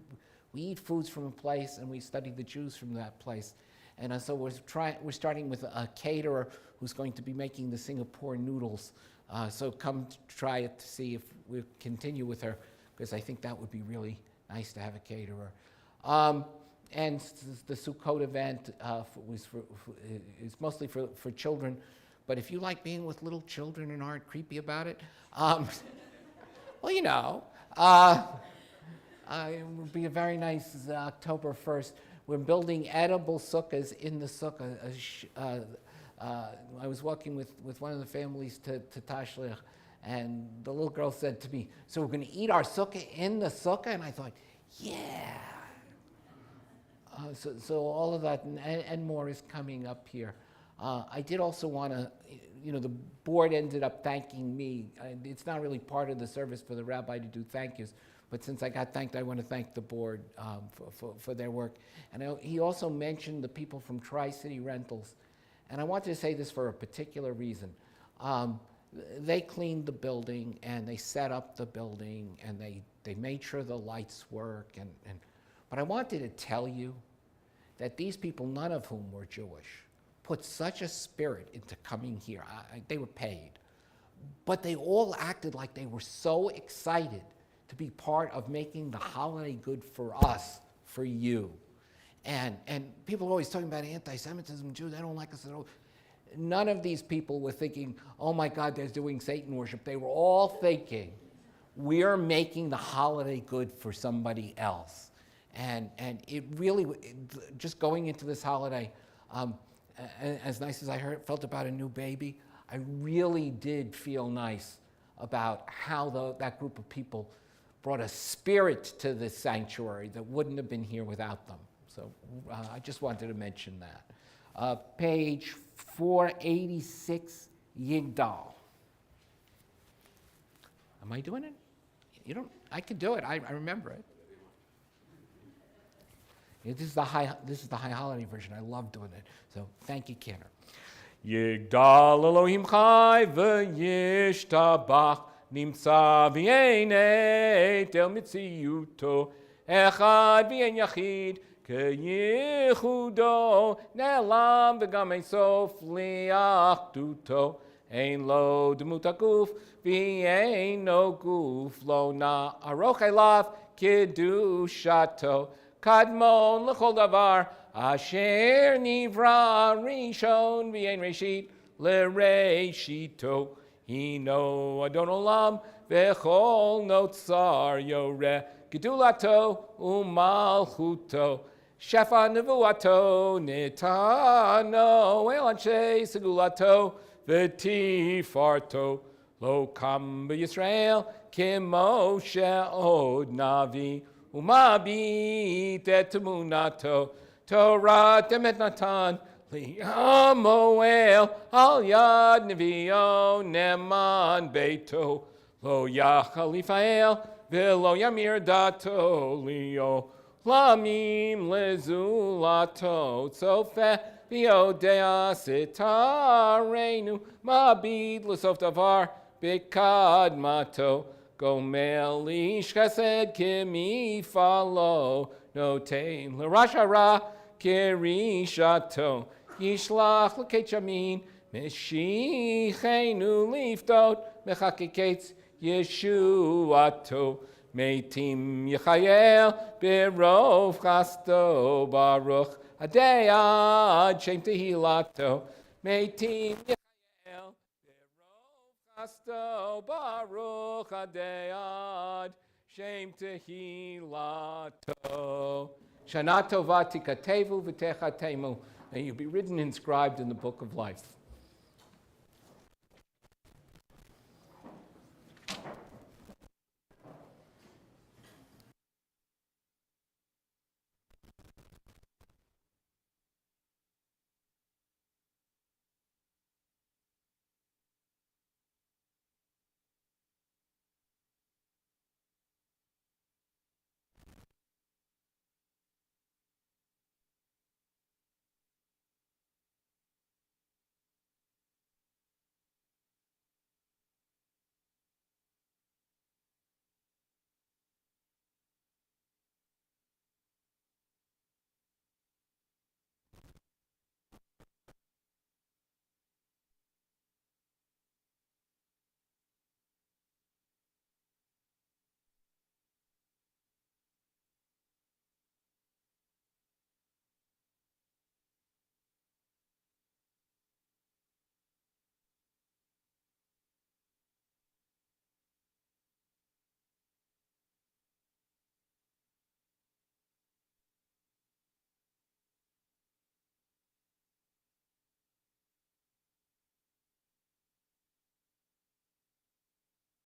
We eat foods from a place, and we study the Jews from that place. And so we're starting with a caterer who's going to be making the Singapore noodles. So come try it to see if we continue with her, because I think that would be really nice to have a caterer. And the Sukkot event is mostly for children, but if you like being with little children and aren't creepy about it, well, it will be a very nice October 1st. We're building edible sukkahs in the sukkah. I was walking with one of the families to Tashlich, and the little girl said to me, so we're going to eat our sukkah in the sukkah? And I thought, yeah. So all of that and more is coming up here. I did also want to, the board ended up thanking me. It's not really part of the service for the rabbi to do thank yous, but since I got thanked, I want to thank the board for their work. And he also mentioned the people from Tri-City Rentals. And I wanted to say this for a particular reason. They cleaned the building, and they set up the building, and they made sure the lights work. But I wanted to tell you that these people, none of whom were Jewish, put such a spirit into coming here. They were paid. But they all acted like they were so excited to be part of making the holiday good for us, for you. And people are always talking about anti-Semitism, Jews, they don't like us at all. None of these people were thinking, oh my God, they're doing Satan worship. They were all thinking, we're making the holiday good for somebody else. And it really, just going into this holiday, as nice as I felt about a new baby, I really did feel nice about how that group of people brought a spirit to this sanctuary that wouldn't have been here without them. So I just wanted to mention that. Page 486, Yigdal. Am I doing it? I could do it. I remember it. This is the high holiday version. I love doing it. So thank you, Cantor. Yigdal Elohim Chai v'yishtabach nimtza v'yenei tel mitziyuto echad v'yen yachid keyichudo ne'elam v'gam ein sof liachduto ein lo demut haguf v'ein no guf lo na aroch elav kedushato kadmon l'chol davar Asher nivra rishon v'yein reshit l'reishito hino adon olam v'chol notzar yoreh gedulato umalchuto shefa nevuato nitano el anshe segulato v'tifarto lo kam b'Yisrael kimoshe od navi umabit et emunato Torah temet natan li'amoel al yad nevio neman beito lo yachal ifael v'lo yamir dato lio lamim lezulato tzofe v'yodea sitarenu mabid l'sof davar b'kadmato gomel ish chesed kimi falo notein l'rash hara Kirishato Yishlach l'keit yamin Meshichenu liftot Mechakiketz Yeshuato Meitim Yechayel Berov Chasto Baruch Adeyad Shem Tehilato Meitim Yechayel Berov Chasto Baruch Adeyad Shem Tehilato Shana Tova Tikatevu V'Techatemu. May you be written and inscribed in the book of life.